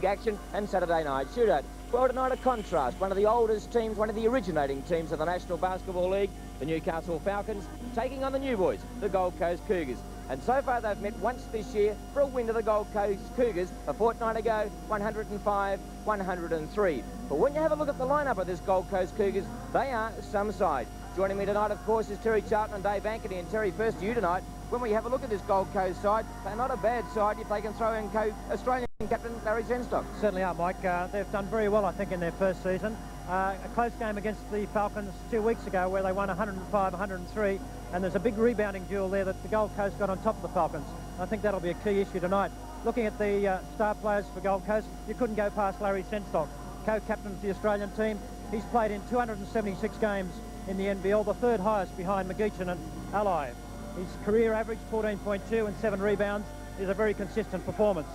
action and Saturday night shootout. Well, tonight a contrast. One of the oldest teams, one of the originating teams of the National Basketball League, the Newcastle Falcons, taking on the new boys, the Gold Coast Cougars. And so far they've met once this year for a win to the Gold Coast Cougars a fortnight ago, 105-103. But when you have a look at the lineup of this Gold Coast Cougars, they are some side. Joining me tonight, of course, is Terry Charlton and Dave Ankeny. And Terry, first to you tonight. When we have a look at this Gold Coast side, they're not a bad side if they can throw in Australian captain Larry Senstock. Certainly are, Mike. They've done very well, I think, in their first season. A close game against the Falcons 2 weeks ago where they won 105-103, and there's a big rebounding duel there that the Gold Coast got on top of the Falcons. I think that'll be a key issue tonight. Looking at the star players for Gold Coast, you couldn't go past Larry Senstock, co-captain of the Australian team. He's played in 276 games in the NBL, the third highest behind McGeechan and Ally. His career average, 14.2 and 7 rebounds, is a very consistent performance.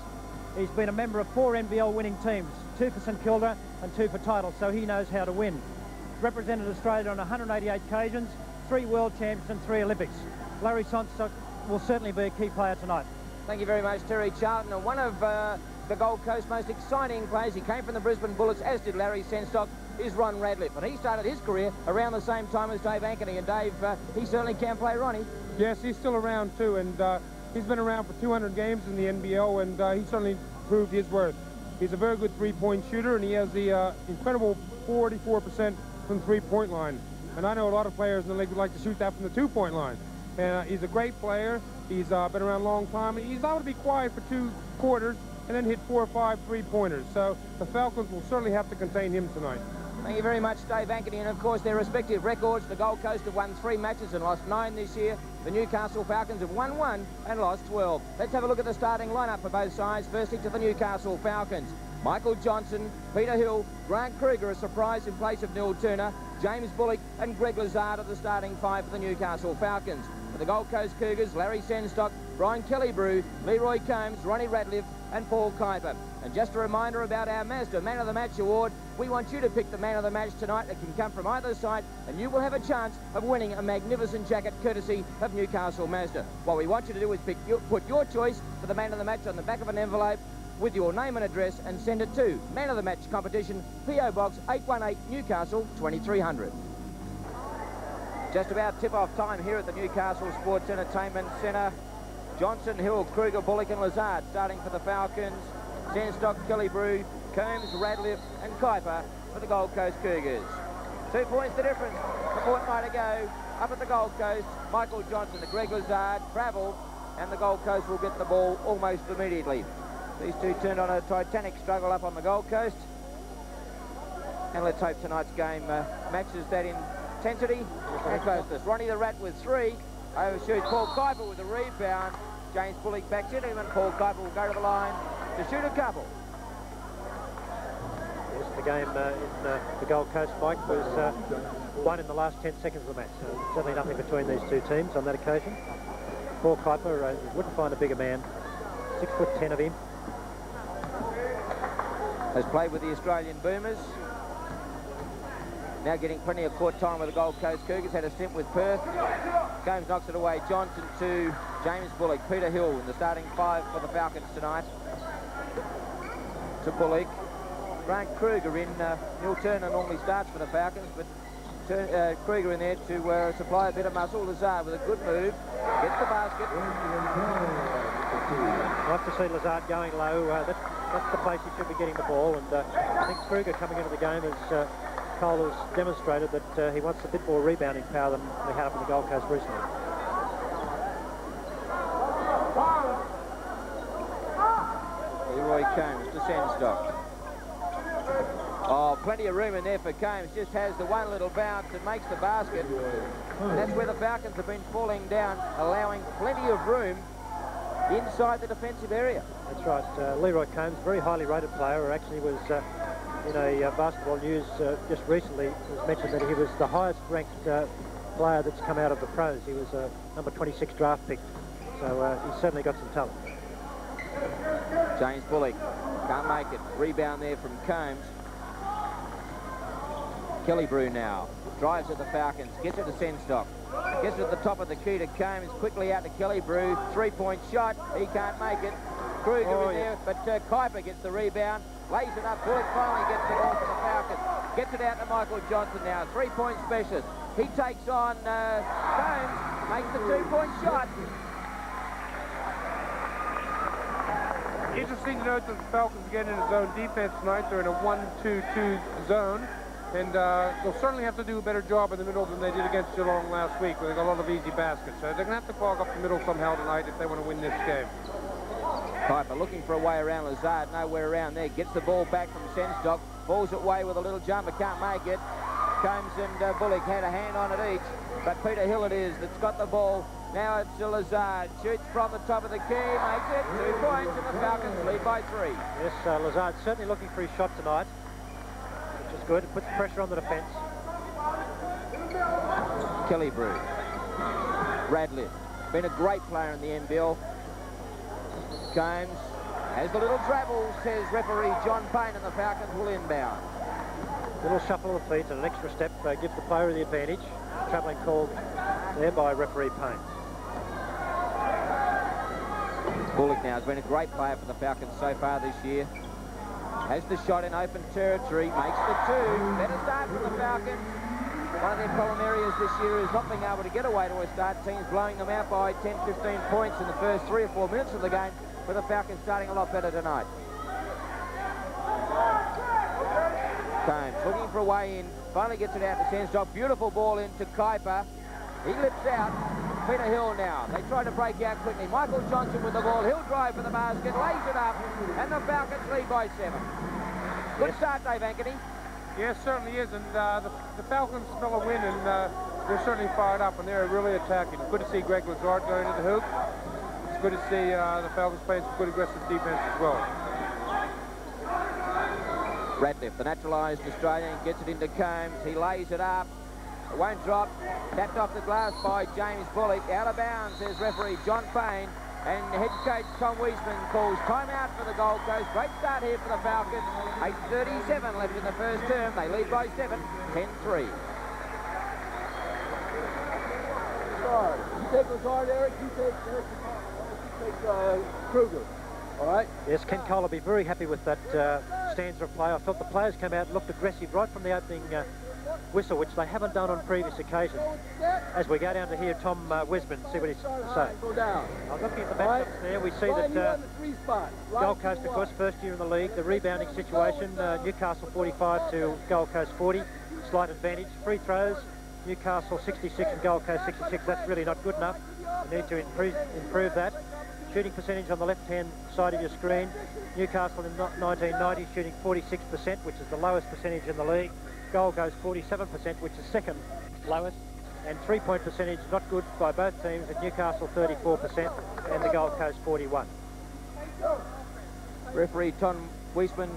He's been a member of 4 NBL winning teams, 2 for St Kilda and 2 for titles, so he knows how to win. Represented Australia on 188 occasions, 3 World Champions and 3 Olympics. Larry Senstock will certainly be a key player tonight. Thank you very much, Terry Charlton. And one of the Gold Coast most exciting players, he came from the Brisbane Bullets, as did Larry Senstock, is Ron Radcliffe. And he started his career around the same time as Dave Ankeny. And Dave, he certainly can play Ronnie. Yes, he's still around too, and he's been around for 200 games in the NBL, and he certainly proved his worth. He's a very good three-point shooter, and he has the incredible 44% from the three-point line. And I know a lot of players in the league would like to shoot that from the two-point line. And he's a great player. He's been around a long time. He's able to be quiet for 2 quarters and then hit 4 or 5 three-pointers. So the Falcons will certainly have to contain him tonight. Thank you very much, Dave Ankeny. And of course their respective records. The Gold Coast have won 3 matches and lost 9 this year. The Newcastle Falcons have won 1 and lost 12. Let's have a look at the starting lineup for both sides. Firstly to the Newcastle Falcons. Michael Johnson, Peter Hill, Grant Kruger, a surprise in place of Neil Turner, James Bullock and Greg Lazard are the starting 5 for the Newcastle Falcons. For the Gold Coast Cougars, Larry Senstock, Brian Kelly-Brew, Leroy Combs, Ronnie Radcliffe and Paul Kuiper. And just a reminder about our Mazda Man of the Match award. We want you to pick the Man of the Match tonight. It can come from either side and you will have a chance of winning a magnificent jacket courtesy of Newcastle Mazda. What we want you to do is put your choice for the Man of the Match on the back of an envelope with your name and address and send it to Man of the Match Competition, P.O. Box 818 Newcastle 2300. Just about tip-off time here at the Newcastle Sports Entertainment Centre. Johnson, Hill, Kruger, Bullock and Lazard starting for the Falcons. Senstock, Kelly-Brew, Combs, Radcliffe and Kuiper for the Gold Coast Cougars. 2 points the difference. A fortnight ago, up at the Gold Coast, Michael Johnson, the Greg Lazard travel, and the Gold Coast will get the ball almost immediately. These two turned on a titanic struggle up on the Gold Coast. And let's hope tonight's game matches that intensity and closeness. Ronnie the Rat with 3. Overshoots Paul Kuiper with a rebound. James Bullock backs into him and Paul Kuiper will go to the line to shoot a couple. Yes, the game in the Gold Coast, Mike, was won in the last 10 seconds of the match. Certainly nothing between these two teams on that occasion. Paul Kuiper wouldn't find a bigger man. 6'10" of him. Has played with the Australian Boomers. Now getting plenty of court time with the Gold Coast Cougars. Had a stint with Perth. Combs knocks it away. Johnson to James Bullock. Peter Hill in the starting 5 for the Falcons tonight. To Bullock. Grant Kruger in. Neil Turner normally starts for the Falcons, but Kruger in there to supply a bit of muscle. Lazard with a good move. Gets the basket. Like to see Lazard going low. That's the place he should be getting the ball, and I think Kruger coming into the game as Cole has demonstrated that he wants a bit more rebounding power than they had up in the Gold Coast recently. Leroy Combs to Senstock. Oh, plenty of room in there for Combs. Just has the one little bounce and makes the basket. And that's where the Falcons have been falling down, allowing plenty of room inside the defensive area. That's right. Leroy Combs, very highly rated player, who actually was in a basketball news just recently. It was mentioned that he was the highest ranked player that's come out of the pros. He was a number 26 draft pick. So he's certainly got some talent. James Bullock can't make it. Rebound there from Combs. Kelly-Brew now drives at the Falcons, gets it to Senstock, gets it at the top of the key to Combs, quickly out to Kelly-Brew, 3-point shot, he can't make it. Kruger in there, but Kuiper gets the rebound, lays it up. Bullock finally gets the ball for the Falcons. Gets it out to Michael Johnson now, 3-point specialist. He takes on Combs, makes the 2-point shot. Interesting to note that the Falcons get in a zone defense tonight. They're in a 1-2-2 zone, and they'll certainly have to do a better job in the middle than they did against Geelong last week, where they got a lot of easy baskets. So they're going to have to clog up the middle somehow tonight if they want to win this game. Piper looking for a way around Lazard, nowhere around there. Gets the ball back from Senstock, falls it away with a little jumper, can't make it. Combs and Bullock had a hand on it each, but Peter Hill it is that's got the ball. Now it's Lazard, shoots from the top of the key, makes it, 2 points, and the Falcons lead by 3. Yes, Lazard's certainly looking for his shot tonight, which is good. It puts pressure on the defence. Kellybrew, Radcliffe, been a great player in the NBL. Combs has the little travel, says referee John Payne, and the Falcons will inbound. Little shuffle of the feet and an extra step gives the player the advantage. Travelling called there by referee Payne. Bullock now has been a great player for the Falcons so far this year. Has the shot in open territory, makes the 2. Better start for the Falcons. One of their problem areas this year is not being able to get away to a start. Teams blowing them out by 10, 15 points in the first 3 or 4 minutes of the game. For the Falcons starting a lot better tonight. Combs looking for a way in, finally gets it out to Senstock. Beautiful ball into Kuiper. He lips out. Peter Hill now. They try to break out quickly. Michael Johnson with the ball. He'll drive for the basket, lays it up, and the Falcons lead by 7. Good start, Dave Ankeny. Yes, certainly is, and the Falcons smell a win, and they're certainly fired up, and they're really attacking. Good to see Greg Lazard going to the hoop. It's good to see the Falcons playing some good aggressive defense as well. Radcliffe, the naturalised Australian, gets it into Combs. He lays it up. It won't drop. Tapped off the glass by James Bullock. Out of bounds, says referee John Payne. And head coach Tom Wiesman calls timeout for the Gold Coast. Great start here for the Falcons. 8:37 left in the first term. They lead by 7, 10-3. You take Lazard, Eric. You take Kruger. All right? Yes, Ken Cole will be very happy with that stanza of play. I felt the players came out and looked aggressive right from the opening whistle, which they haven't done on previous occasions. As we go down to hear Tom Wiesman, see what he's to say. Go down. I'm looking at the matchups there. We see that Gold Coast, of course, first year in the league. The rebounding situation, Newcastle 45 to Gold Coast 40. Slight advantage. Free throws, Newcastle 66 and Gold Coast 66. That's really not good enough. We need to improve that. Shooting percentage on the left-hand side of your screen. Newcastle in 1990 shooting 46%, which is the lowest percentage in the league. Gold Coast 47%, which is second lowest. And 3-point percentage not good by both teams, at Newcastle 34% and the Gold Coast 41. Referee Tom Wiesman,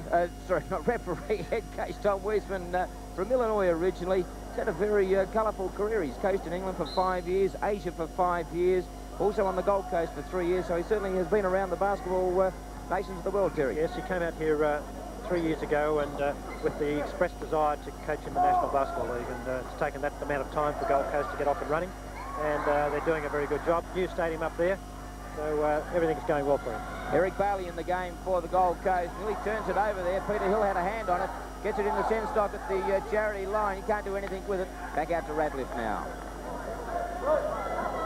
head coach Tom Wiesman from Illinois originally. He's had a very colourful career. He's coached in England for 5 years, Asia for 5 years, also on the Gold Coast for 3 years, so he certainly has been around the basketball nations of the world, Terry. Yes, he came out here 3 years ago and with the expressed desire to coach in the National Basketball League, and it's taken that amount of time for Gold Coast to get off and running, and they're doing a very good job. New stadium up there, so everything's going well for him. Eric Bailey in the game for the Gold Coast. Nearly turns it over there. Peter Hill had a hand on it. Gets it in the Senstock at the charity line. He can't do anything with it. Back out to Radcliffe now.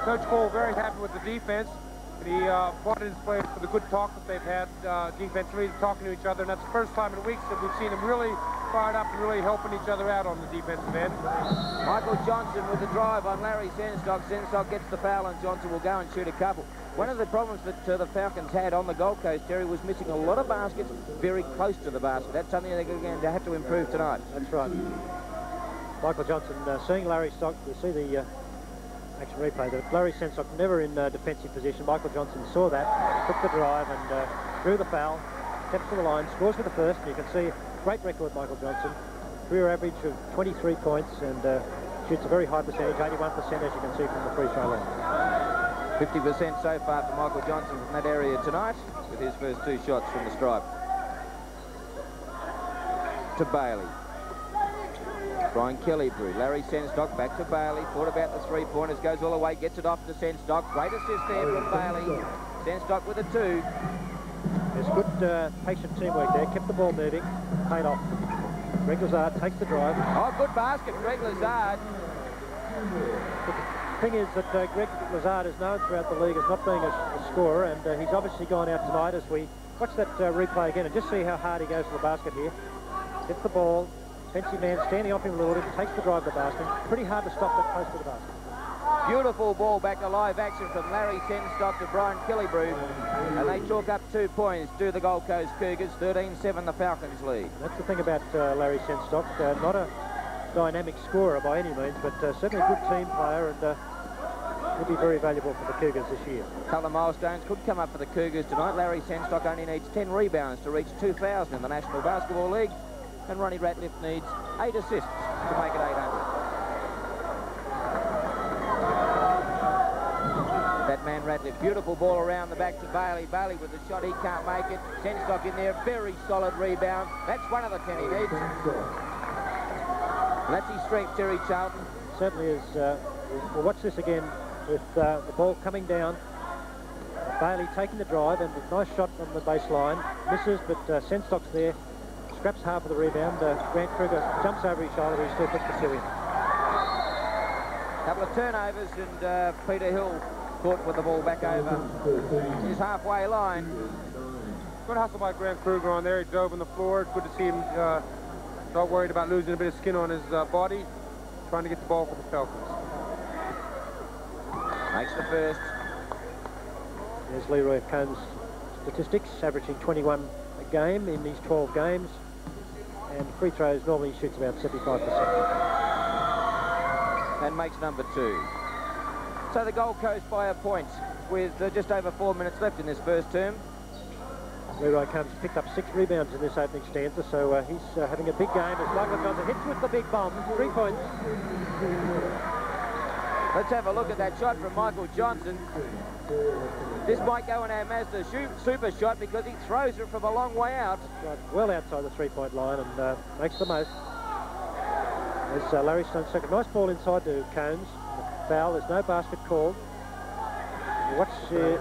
Coach Cole very happy with the defense. He applauded his players for the good talk that they've had defensively, talking to each other, and that's the first time in weeks that we've seen them really fired up and really helping each other out on the defensive end. Michael Johnson with the drive on Larry Senstock. Senstock gets the foul and Johnson will go and shoot a couple. One of the problems that the Falcons had on the Gold Coast, Terry, was missing a lot of baskets very close to the basket. That's something they're going to have to improve tonight. That's right. Michael Johnson, seeing Larry Stock, see the action replay, that Larry Senstock never in defensive position. Michael Johnson saw that, took the drive and drew the foul, steps to the line, scores for the first. You can see great record, Michael Johnson. Career average of 23 points and shoots a very high percentage, 81%, as you can see from the free throw line. 50% so far for Michael Johnson from that area tonight, with his first 2 shots from the stripe. To Bailey. Brian Kellybrew, Larry Senstock back to Bailey. Thought about the 3-pointers, goes all the way, gets it off to Senstock. Great assist there from Bailey. Senstock with a 2. There's good patient teamwork there. Kept the ball moving. Paid off. Greg Lazard takes the drive. Oh, good basket, Greg Lazard. The thing is that Greg Lazard is known throughout the league as not being a scorer, and he's obviously gone out tonight as we watch that replay again and just see how hard he goes to the basket here. Gets the ball. Defensive man standing off him a little bit. Takes the drive to the basket. Pretty hard to stop that close to the basket. Beautiful ball back to live action from Larry Senstock to Brian Killebrew, and they chalk up 2 points to the Gold Coast Cougars. 13-7 the Falcons lead. That's the thing about Larry Senstock. Not a dynamic scorer by any means, but certainly a good team player, and will be very valuable for the Cougars this year. A couple of milestones could come up for the Cougars tonight. Larry Senstock only needs 10 rebounds to reach 2,000 in the National Basketball League, and Ronnie Ratliff needs 8 assists to make it 800. That man Ratliff, beautiful ball around the back to Bailey. Bailey with the shot, he can't make it. Senstock in there, very solid rebound. That's one of the 10 he needs. And that's his strength, Terry Charlton. Certainly is. We'll watch this again with the ball coming down. Bailey taking the drive, and a nice shot on the baseline. Misses, but Senstock's there. Scraps half of the rebound. Grant Kruger jumps over his shoulder, but he still puts the 2 in. Couple of turnovers, and Peter Hill caught with the ball back over his halfway line. Good hustle by Grant Kruger on there. He drove on the floor. It's good to see him not worried about losing a bit of skin on his body. Trying to get the ball for the Falcons. Makes the first. There's Leroy Cohn's statistics, averaging 21 a game in these 12 games. And free throws normally shoots about 75%. And makes number 2. So the Gold Coast by a point with just over 4 minutes left in this first term. Leroy Combs picked up 6 rebounds in this opening stanza, so he's having a big game as Michael Johnson hits with the big bomb. 3 points. Let's have a look at that shot from Michael Johnson. This might go in our Mazda super shot because he throws it from a long way out. Right, well outside the 3-point line, and makes the most. There's Larry Stonestock. Nice ball inside to Combs. Foul, there's no basket called. Watch the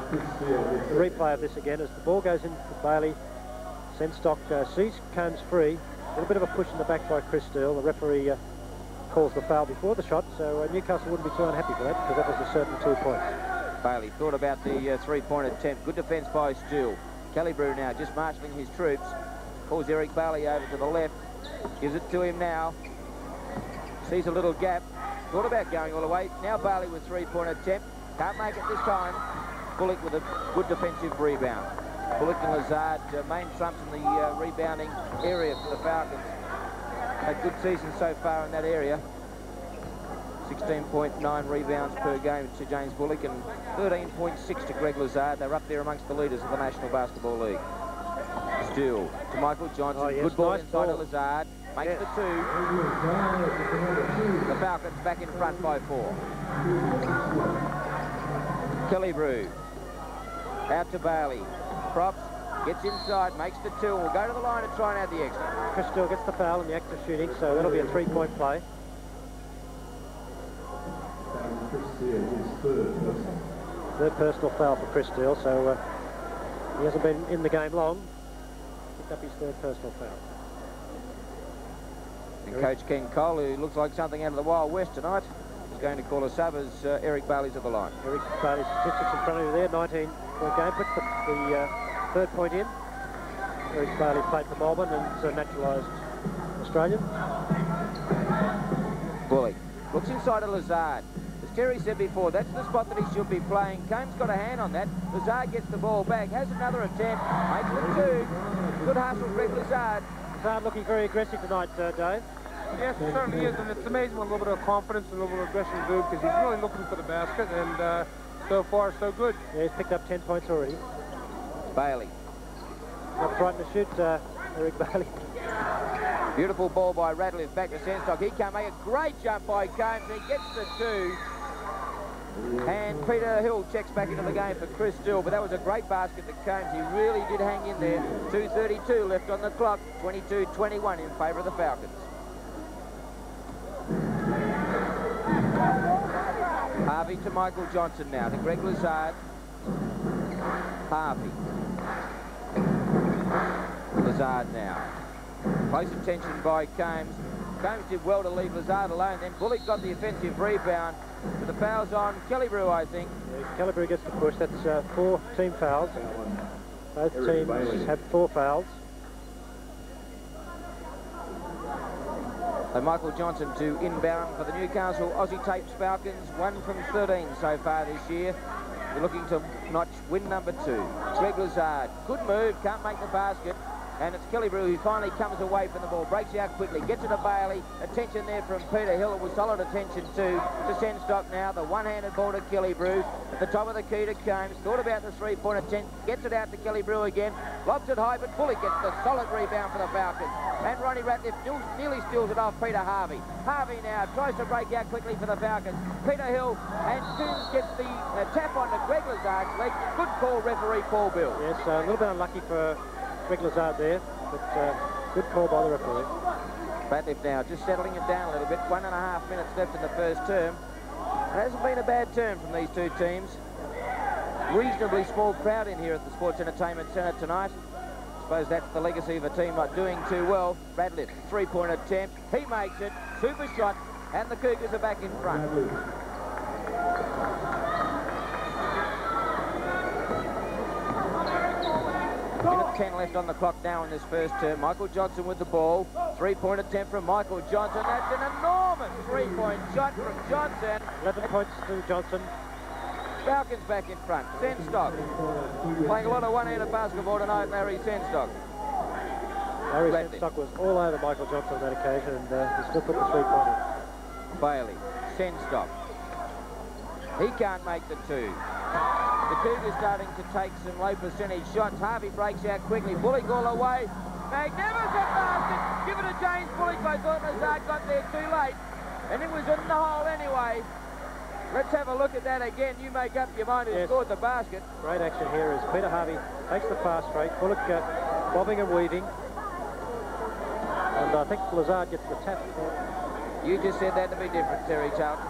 replay of this again as the ball goes in for Bailey. Senstock sees Combs free. A little bit of a push in the back by Chris Steele. The referee calls the foul before the shot, so Newcastle wouldn't be too unhappy for that because that was a certain 2 points. Bailey thought about the 3-point attempt. Good defence by Steele. Killebrew now just marshalling his troops. Pulls Eric Bailey over to the left. Gives it to him now. Sees a little gap. Thought about going all the way. Now Bailey with 3-point attempt. Can't make it this time. Bullock with a good defensive rebound. Bullock and Lazard, main trumps in the rebounding area for the Falcons. Had good season so far in that area. 16.9 rebounds per game to James Bullock and 13.6 to Greg Lazard. They're up there amongst the leaders of the National Basketball League. Steele to Michael Johnson. Oh, yes, good ball nice inside ball. to Lazard. Makes the 2. The Falcons back in front by 4. Killebrew. Out to Bailey. Props. Gets inside. Makes the 2. And will go to the line and try and add the extra. Chris Steele gets the foul in the act of shooting, so that'll be a 3-point play. Third personal foul for Chris Steele, so he hasn't been in the game long. Picked up his 3rd personal foul. And Coach Ken Cole, who looks like something out of the Wild West tonight, is going to call a sub as Eric Bailey's at the line. Eric Bailey's statistics in front of you there, 19-point game, puts the 3rd point in. Eric Bailey played for Melbourne and is a naturalised Australian. Bullock looks inside of Lazard. As Terry said before, that's the spot that he should be playing. Combs got a hand on that. Lazard gets the ball back, has another attempt, makes the 2. Good hustle, Greg Lazard. Lazard looking very aggressive tonight, Dave. Yes, it certainly is, and it's amazing what a little bit of confidence and a little bit of aggression do because he's really looking for the basket, and so far, so good. Yeah, he's picked up 10 points already. Bailey. Not frightened to shoot, Eric Bailey. Beautiful ball by Ratliff back to Senstock. He can't make a great jump by Combs. He gets the 2. And Peter Hill checks back into the game for Chris Steele, but that was a great basket to Combs. He really did hang in there. 2:32 left on the clock. 22-21 in favour of the Falcons. Harvey to Michael Johnson now, to Greg Lazard. Harvey. Lazard now. Close attention by Combs. Combs did well to leave Lazard alone. Then Bullock got the offensive rebound. But the foul's on Kellybrew, I think. Yeah, Kellybrew gets the push. That's 4 team fouls. Both teams have 4 fouls. So Michael Johnson to inbound for the Newcastle Aussie Tapes Falcons. 1 from 13 so far this year. They're looking to notch win number 2. Greg Lazard, good move, can't make the basket. And it's Kellybrew who finally comes away from the ball, breaks out quickly, gets it to Bailey. Attention there from Peter Hill. It was solid attention to Senstock now. The one-handed ball to Kellybrew. At the top of the key to Combs. Thought about the three-point attempt. Gets it out to Kellybrew again. Lobs it high, but Bullock gets the solid rebound for the Falcons. And Ronnie Ratliff nearly steals it off Peter Harvey. Harvey now tries to break out quickly for the Falcons. Peter Hill and Coombs gets the tap onto Greg Lazard's leg. Good call, referee Paul Bill. Yes, a little bit unlucky for Greg Lazard there, but good call by the referee. Ratliff now just settling it down a little bit. 1.5 minutes left in the first term. It hasn't been a bad term from these two teams. Reasonably small crowd in here at the Sports Entertainment Centre tonight. I suppose that's the legacy of a team not doing too well. Ratliff, three-point attempt. He makes it. Super shot. And the Cougars are back in front. Minute 10 left on the clock now in this first term. Michael Johnson with the ball. Three-point attempt from Michael Johnson. That's an enormous three-point shot from Johnson. 11 points to Johnson. Falcons back in front. Senstock playing a lot of one-handed basketball tonight, Larry Senstock. Larry Senstock was all over Michael Johnson on that occasion, and he still put the three-pointer. Bailey, Senstock. He can't make the 2. The Cougars starting to take some low percentage shots. Harvey breaks out quickly. Bullock all the way. Magnificent basket. Give it to James Bullock. I thought Lazard got there too late. And it was in the hole anyway. Let's have a look at that again. You make up your mind who scored the basket. Great action here as Peter Harvey takes the fast break. Bullock bobbing and weaving. And I think Lazard gets the tap. You just said that to be different, Terry Charlton.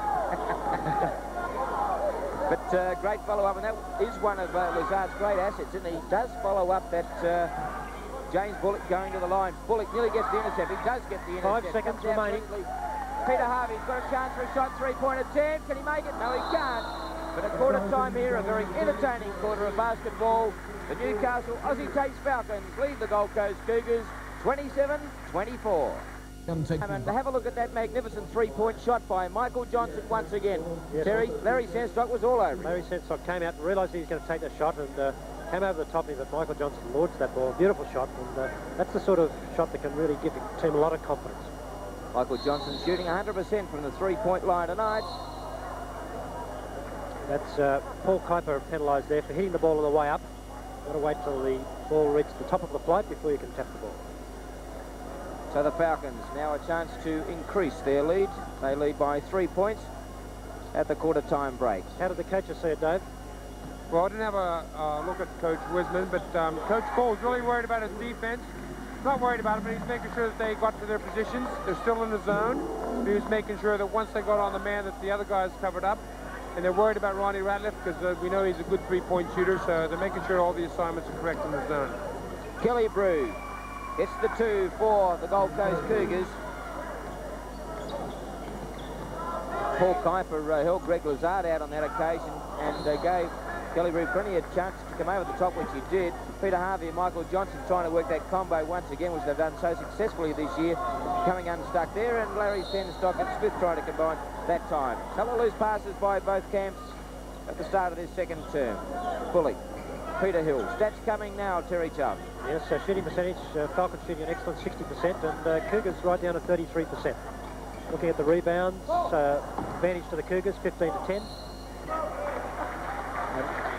But great follow-up, and that is one of Lazard's great assets, and he does follow up that James Bullock going to the line. Bullock nearly gets the intercept. He does get the intercept. 5 seconds remaining. Peter Harvey's got a chance for a shot, three-point attempt. Can he make it? No, he can't. But at quarter time here, a very entertaining quarter of basketball. The Newcastle Aussie Tapes Falcons lead the Gold Coast Cougars 27-24. And have a look at that magnificent three-point shot by Michael Johnson once again. Yes. Terry, Larry Senstock was all over him. Larry Senstock came out and realised he was going to take the shot and came over the top of him, but Michael Johnson launched that ball. Beautiful shot, and that's the sort of shot that can really give the team a lot of confidence. Michael Johnson shooting 100% from the three-point line tonight. That's Paul Kuiper penalised there for hitting the ball on the way up. You've got to wait till the ball reaches the top of the flight before you can tap the ball. So the Falcons now a chance to increase their lead. They lead by 3 points at the quarter-time break. How did the coaches see it, Dave? Well, I didn't have a look at Coach Wiseman, but Coach Cole's really worried about his defense. Not worried about it, but he's making sure that they got to their positions. They're still in the zone. He was making sure that once they got on the man that the other guys covered up. And they're worried about Ronnie Ratliff because we know he's a good three-point shooter, so they're making sure all the assignments are correct in the zone. Kellybrew gets the 2 for the Gold Coast Cougars. Paul Kuiper held Greg Lazard out on that occasion and gave Kellybrew plenty of chance to come over the top, which he did. Peter Harvey and Michael Johnson trying to work that combo once again, which they've done so successfully this year, coming unstuck there, and Larry Senstock and Smith trying to combine that time. Couple of loose passes by both camps at the start of this second term. Bullock, Peter Hill. Stats coming now, Terry Chubb. Yes, shooting percentage, Falcons shooting an excellent 60%, and Cougars right down to 33%. Looking at the rebounds, advantage to the Cougars, 15-10.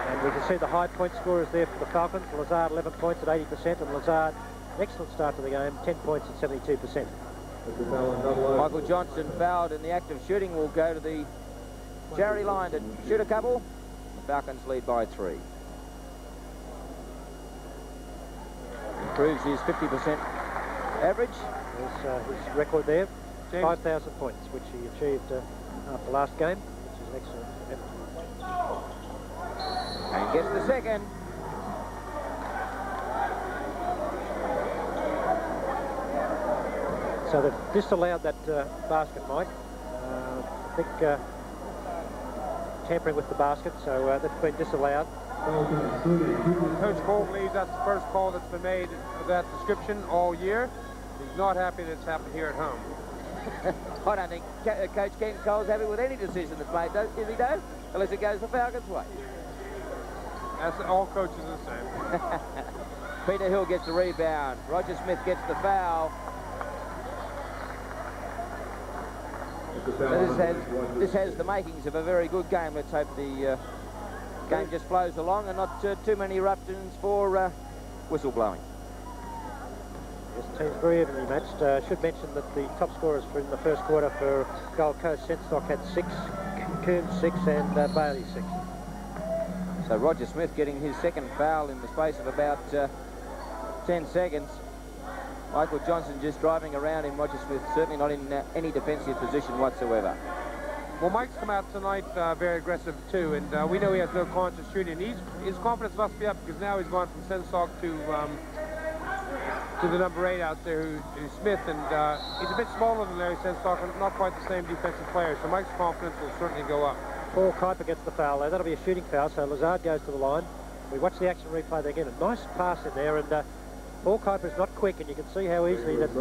And we can see the high point scorers there for the Falcons. Lazard 11 points at 80%, and Lazard, an excellent start to the game, 10 points at 72%. Michael Johnson fouled in the act of shooting, will go to the charity line to shoot a couple. The Falcons lead by 3. Improves his 50% average. There's his record there, 5,000 points, which he achieved after last game, which is an excellent effort. And gets the second. So they've disallowed that basket, Mike. I think tampering with the basket, so that's been disallowed. Coach Cole believes that's the first call that's been made of that description all year. He's not happy that it's happened here at home. I don't think Coach Ken Cole's happy with any decision that's made, is he, Dave? Unless it goes the Falcons' way. That's all coaches are the same. Peter Hill gets the rebound. Roger Smith gets the foul. So this has the makings of a very good game. Let's hope the game just flows along and not too many eruptions for whistle blowing. This team's very evenly matched. Should mention that the top scorers in the first quarter for Gold Coast, Senstock had 6, Coombs 6 and Bailey 6. So Roger Smith getting his second foul in the space of about 10 seconds. Michael Johnson just driving around in Roger Smith, certainly not in any defensive position whatsoever. Well, Mike's come out tonight very aggressive too, and we know he has no conscious shooting. His confidence must be up because now he's gone from Senstock to the number 8 out there, who's Smith, and he's a bit smaller than Larry Senstock and not quite the same defensive player, so Mike's confidence will certainly go up. Paul Kuiper gets the foul there. That'll be a shooting foul, so Lazard goes to the line. We watch the action replay there again. A nice pass in there, and Paul Kuiper's not quick, and you can see how easily that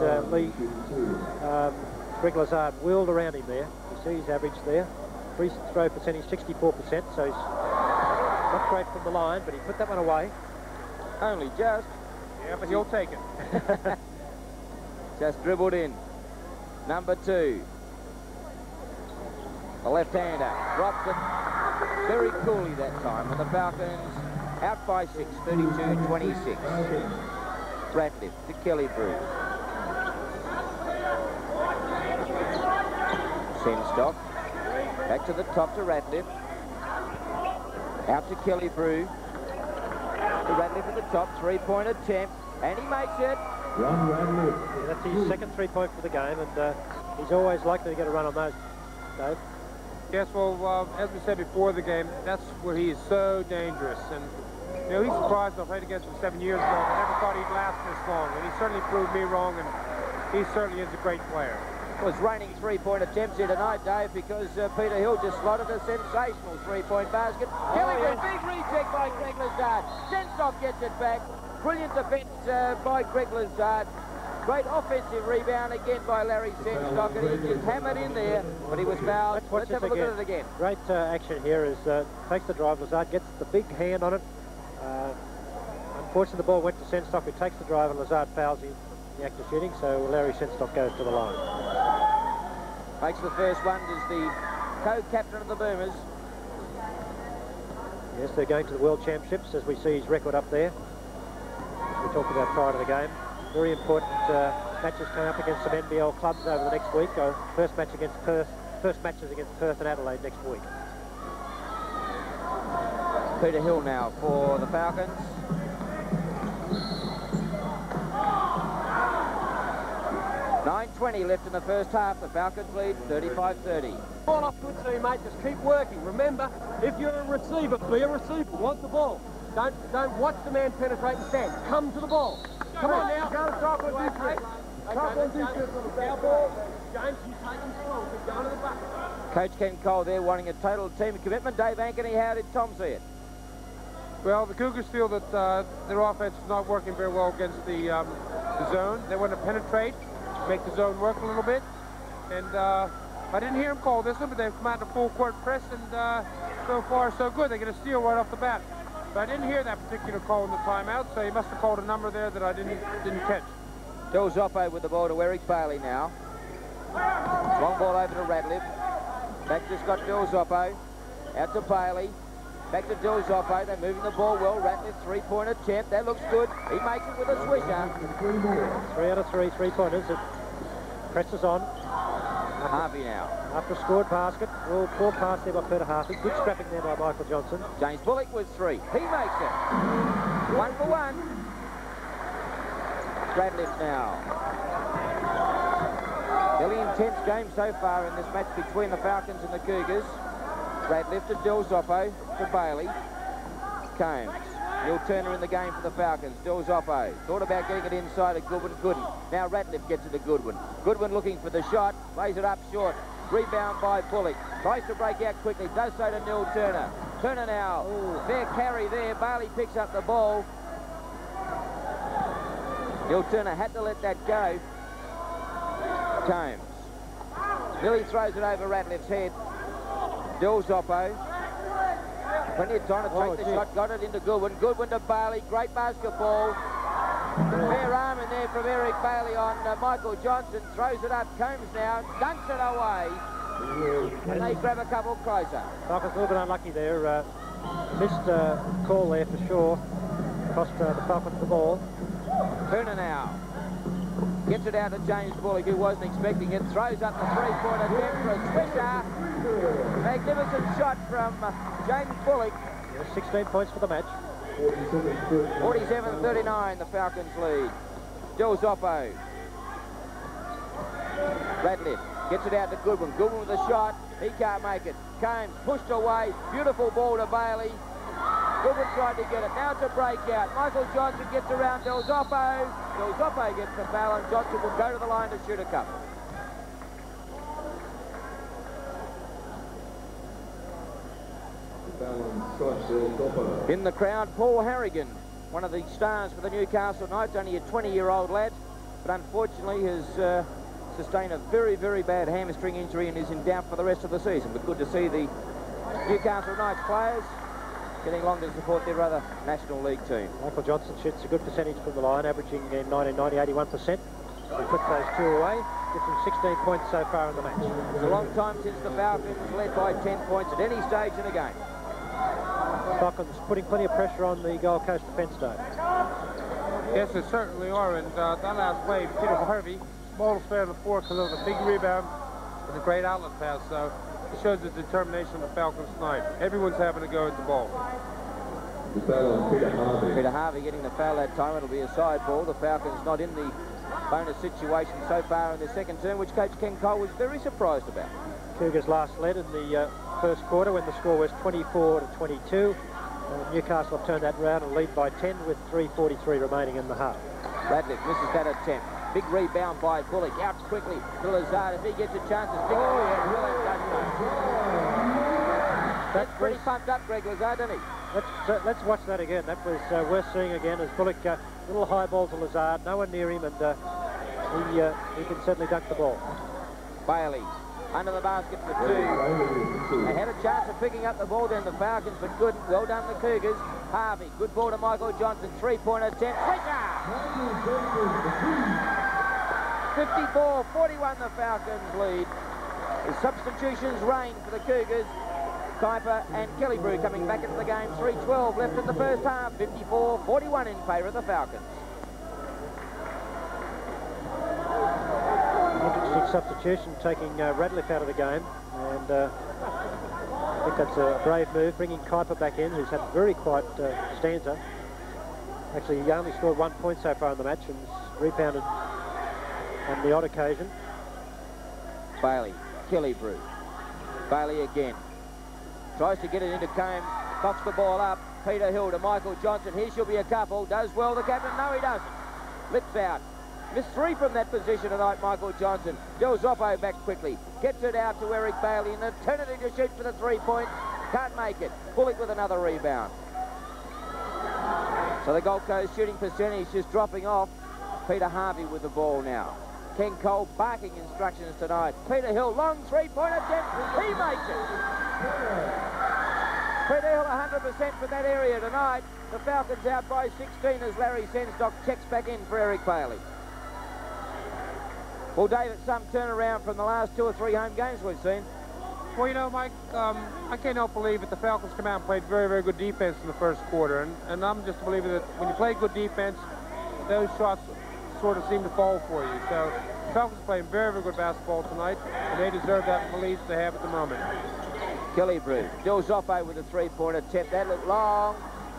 Greg Lazard whirled around him there. You see his average there. Free throw percentage 64%, so he's not great from the line, but he put that one away. Only just. Yeah, but he'll take it. Just dribbled in. Number 2. The left-hander drops it very coolly that time, and the Falcons out by 6, 32-26. Ratliff to Kelly Brew. Senstock. Back to the top to Ratliff. Out to Kelly Brew. To Ratliff at the top, 3-point attempt, and he makes it. Yeah, that's his second 3-point for the game, and he's always likely to get a run on those, Dave. Yes, well, as we said before the game, that's where he is so dangerous. And, you know, he's surprised. I played against him 7 years ago. I never thought he'd last this long. And he certainly proved me wrong, and he certainly is a great player. Well, it's raining 3-point attempts here tonight, Dave, because Peter Hill just slotted a sensational 3-point basket. Kelly, a big reject by Greg Lazard. Senstock gets it back. Brilliant defense by Greg Lazard. Great offensive rebound again by Larry Senstock, and he just hammered in there, but he was fouled. Let's have a look at it again. Great action here is takes the drive. Lazard gets the big hand on it. Unfortunately, the ball went to Senstock, who takes the drive, and Lazard fouls him in the act of shooting, so Larry Senstock goes to the line. Makes the first one as the co-captain of the Boomers. Yes, they're going to the World Championships, as we see his record up there, as we talked about prior to the game. Very important matches coming up against some NBL clubs over the next week. First matches against Perth and Adelaide next week. Peter Hill now for the Falcons. .9:20 left in the first half. The Falcons lead 35-30. Ball off good teammate, just keep working. Remember, if you're a receiver, be a receiver. Want the ball. Don't watch the man penetrate and stand. Come to the ball. Come on now. Go top on defense. Top on defense on the foul ball. James, you take him strong. Keep going to the bucket. Coach Ken Cole there wanting a total team commitment. Dave Ankeny, how did Tom see it? Well, the Cougars feel that their offense is not working very well against the zone. They want to penetrate, make the zone work a little bit. And I didn't hear him call this one, but they've come out in a full court press, and so far so good. They get a steal right off the bat. But I didn't hear that particular call in the timeout, so he must have called a number there that I didn't catch. Del Zoppo with the ball to Eric Bailey now. Long ball over to Ratliff. Back to Scott Del Zoppo. Out to Bailey. Back to Del Zoppo. They're moving the ball well. Ratliff, 3-point attempt. That looks good. He makes it with a swisher. 3 out of 3 3-pointers. It presses on. Harvey now. After a scored basket. Well, poor pass there by Peter Harvey. Good scrapping there by Michael Johnson. James Bullock with 3. He makes it. 1 for 1. Ratliff now. Very intense game so far in this match between the Falcons and the Cougars. Ratliff to Del Zoppo to Bailey. Combs. Bill Turner in the game for the Falcons. Del Zoppo thought about getting it inside of Goodwin, couldn't. Now Ratliff gets it to Goodwin. Goodwin looking for the shot, lays it up short. Rebound by Bullock. Tries to break out quickly, does so to Neil Turner. Turner now, fair carry there. Bailey picks up the ball. Neil Turner had to let that go. Combs. Nearly throws it over Ratliff's head. Del Zoppo. Plenty of time to take the shot. Got it into Goodwin. Goodwin to Bailey. Great basketball. Fair arm in there from Eric Bailey on Michael Johnson. Throws it up. Combs now. Dunks it away. And they grab a couple closer. Falcons a little bit unlucky there. Missed a call there for sure. Cost the Falcons the ball. Turner now. Gets it out to James Bullock, who wasn't expecting it. Throws up the three-point attempt for a swisher. Magnificent shot from James Bullock. 16 points for the match. 47-39, the Falcons lead. Del Zoppo. Ratliff gets it out to Goodwin. Goodwin with a shot. He can't make it. Combs pushed away. Beautiful ball to Bailey. Goodwin tried to get it. Now it's a breakout. Michael Johnson gets around Del Zoppo. Del Zoppo gets the foul, and Johnson will go to the line to shoot a couple. In the crowd, Paul Harrigan, one of the stars for the Newcastle Knights, only a 20-year-old lad, but unfortunately has sustained a very, very bad hamstring injury and is in doubt for the rest of the season. But good to see the Newcastle Knights players getting along to support their other National League team. Michael Johnson shoots a good percentage from the line, averaging in 1990 81%. He put those two away, gives him 16 points so far in the match. It's a long time since the Falcons led by 10 points at any stage in the game. Falcons putting plenty of pressure on the Gold Coast defence, though. Yes, they certainly are, and that last play, Peter Harvey, ball fair on the floor because of a big rebound and a great outlet pass, so it shows the determination of the Falcons tonight. Everyone's having to go at the ball. Peter Harvey getting the foul that time. It'll be a side ball. The Falcons not in the bonus situation so far in the second term, which Coach Ken Cole was very surprised about. Cougars last led in the first quarter when the score was 24-22. Newcastle have turned that round and lead by 10 with 3:43 remaining in the half. Radcliffe misses that attempt. Big rebound by Bullock. Out quickly to Lazard. If he gets a chance to stick That's pretty pumped up, Greg Lazard, doesn't he? Let's watch that again. That was worth seeing again as Bullock, little high ball to Lazard, no one near him, and he can certainly dunk the ball. Bailey under the basket for two. They had a chance of picking up the ball then, the Falcons, but couldn't. Well done, the Cougars. Harvey, good ball to Michael Johnson. Three-point attempt. 54-41, the Falcons lead. The substitutions reign for the Cougars. Kuiper and Kellybrew coming back into the game. 3:12 left in the first half. 54-41 in favour of the Falcons. Interesting substitution, taking Radcliffe out of the game, and I think that's a brave move, bringing Kuiper back in, who's had a very quiet stanza. Actually, he only scored 1 point so far in the match and rebounded on the odd occasion. Bailey, Kellybrew. Bailey again. Tries to get it into Combs, cocks the ball up. Peter Hill to Michael Johnson. Here she'll be a couple. Does well, the captain. No, he doesn't. Lips out. Missed three from that position tonight, Michael Johnson. Del Zoppo back quickly. Gets it out to Eric Bailey. An eternity to shoot for the 3 point. Can't make it. Bullock with another rebound. So the Gold Coast shooting percentage just dropping off. Peter Harvey with the ball now. Ken Cole barking instructions tonight. Peter Hill, long 3-point attempt. He makes it. Peter Hill 100% from that area tonight. The Falcons out by 16 as Larry Senstock checks back in for Eric Bailey. Well, David, some turnaround from the last 2 or 3 home games we've seen. Well, you know, Mike, I cannot believe it. The Falcons come out and played very, very good defense in the first quarter. And I'm just believing that when you play good defense, those shots sort of seem to fall for you. So the Falcons playing very, very good basketball tonight, and they deserve that release they have at the moment. Kellybrew. Del Zoppo with a 3-point attempt. That looked long.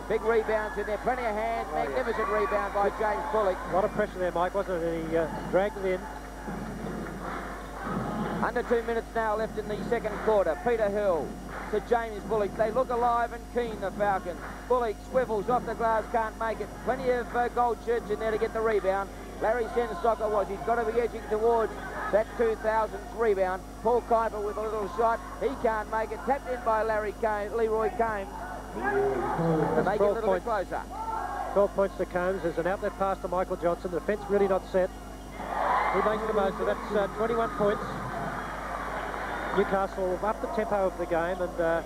Big rebounds in there. Plenty of hands. Magnificent rebound by James Bullock. A lot of pressure there, Mike, wasn't it? He dragged it in. Under 2 minutes now left in the second quarter. Peter Hill to James Bullock. They look alive and keen, the Falcons. Bullock swivels off the glass, can't make it. Plenty of gold shirts in there to get the rebound. Larry Senstocker was. He's got to be edging towards that 2000s rebound. Paul Kuiper with a little shot. He can't make it. Tapped in by Leroy Combs. To make it a little bit closer. 12 points to Combs. There's an outlet pass to Michael Johnson. The defence really not set. He makes the most of that. 21 points. Newcastle up the tempo of the game, and I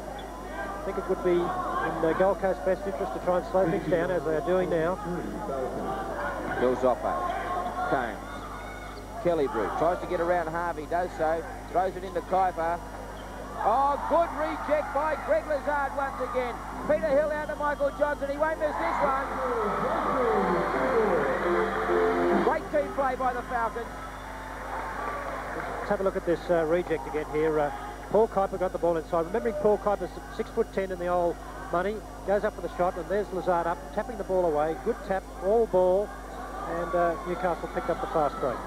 think it would be in the Gold Coast best interest to try and slow things down, as they are doing now. Bill Zoppo. Combs. Kellybrew tries to get around Harvey, does so. Throws it into Kuiper. Oh, good reject by Greg Lazard once again. Peter Hill out to Michael Johnson. He won't miss this one. Great team play by the Falcons. Let's have a look at this reject again here. Paul Kuiper got the ball inside. Remembering Paul Kuiper's 6'10" in the old money. Goes up for the shot, and there's Lazard up, tapping the ball away. Good tap, all ball, and Newcastle picked up the fast break.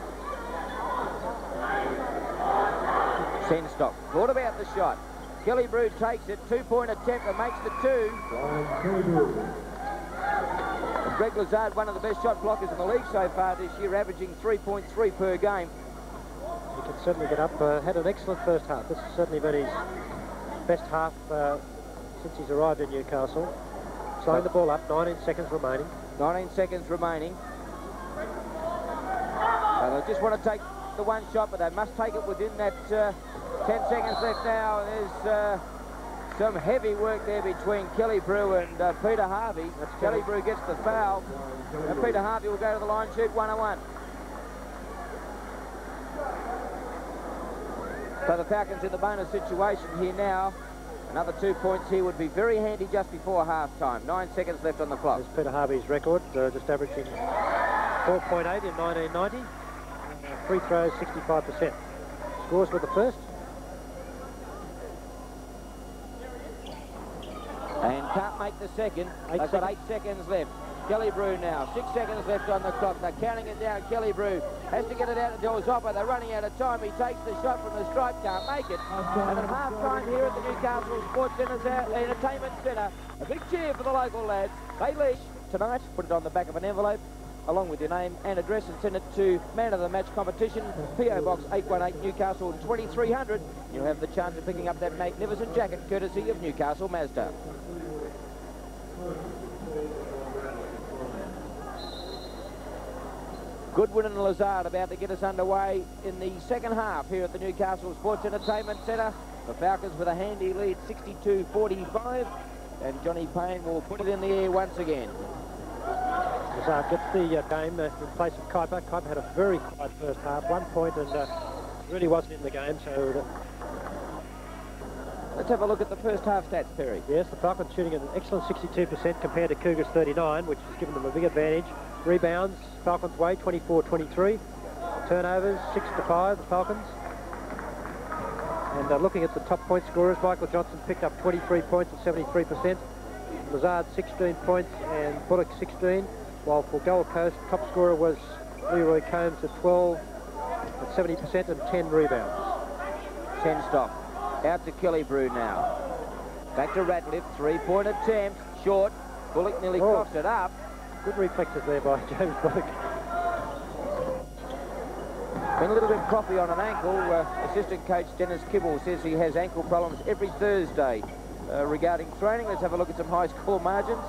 Senstock thought about the shot. Kellybrew takes it, 2-point attempt and makes the 2. Greg Lazard, one of the best shot blockers in the league so far this year, averaging 3.3 per game. He can certainly get up. Had an excellent first half. This has certainly been his best half since he's arrived in Newcastle. Slowing the ball up, 19 seconds remaining. 19 seconds remaining. So they just want to take the one shot, but they must take it within that 10 seconds left now. There's some heavy work there between Kellybrew and Peter Harvey. Kellybrew gets the foul, and Peter Harvey will go to the line, shoot 101. So the Falcons in the bonus situation here now. Another 2 points here would be very handy just before half-time. 9 seconds left on the clock. There's Peter Harvey's record, just averaging 4.8 in 1990. Free throws, 65%. Scores with the first. And can't make the second. They've got 8 seconds left. Kellybrew now, 6 seconds left on the clock. They're counting it down. Kellybrew has to get it out to Zoppo. They're running out of time. He takes the shot from the stripe, can't make it. And at half-time here at the Newcastle Sports Entertainment Centre, a big cheer for the local lads. They lead tonight. Put it on the back of an envelope, along with your name and address, and send it to Man of the Match competition, PO Box 818 Newcastle 2300. You'll have the chance of picking up that magnificent jacket courtesy of Newcastle Mazda. Goodwin and Lazard about to get us underway in the second half here at the Newcastle Sports Entertainment Centre. The Falcons with a handy lead, 62-45, and Johnny Payne will put it in the air once again. Lazard gets the game in place of Kuiper. Kuiper had a very quiet first half, 1 point, and really wasn't in the game. So let's have a look at the first half stats, Perry. Yes, the Falcons shooting an excellent 62% compared to Cougars 39, which has given them a big advantage. Rebounds, Falcons way, 24-23. Turnovers, 6-5, the Falcons. And looking at the top point scorers, Michael Johnson picked up 23 points at 73%. Lazard 16 points and Bullock 16, while for Gold Coast, top scorer was Leroy Combs at 12 at 70% and 10 rebounds. Senstock out to Kellybrew now. Back to Ratliff, 3-point attempt, short. Bullock nearly coughs it up. Good reflexes there by James Bullock. Been a little bit coffee on an ankle. Assistant coach Dennis Kibble says he has ankle problems every Thursday. Regarding training, let's have a look at some high score margins.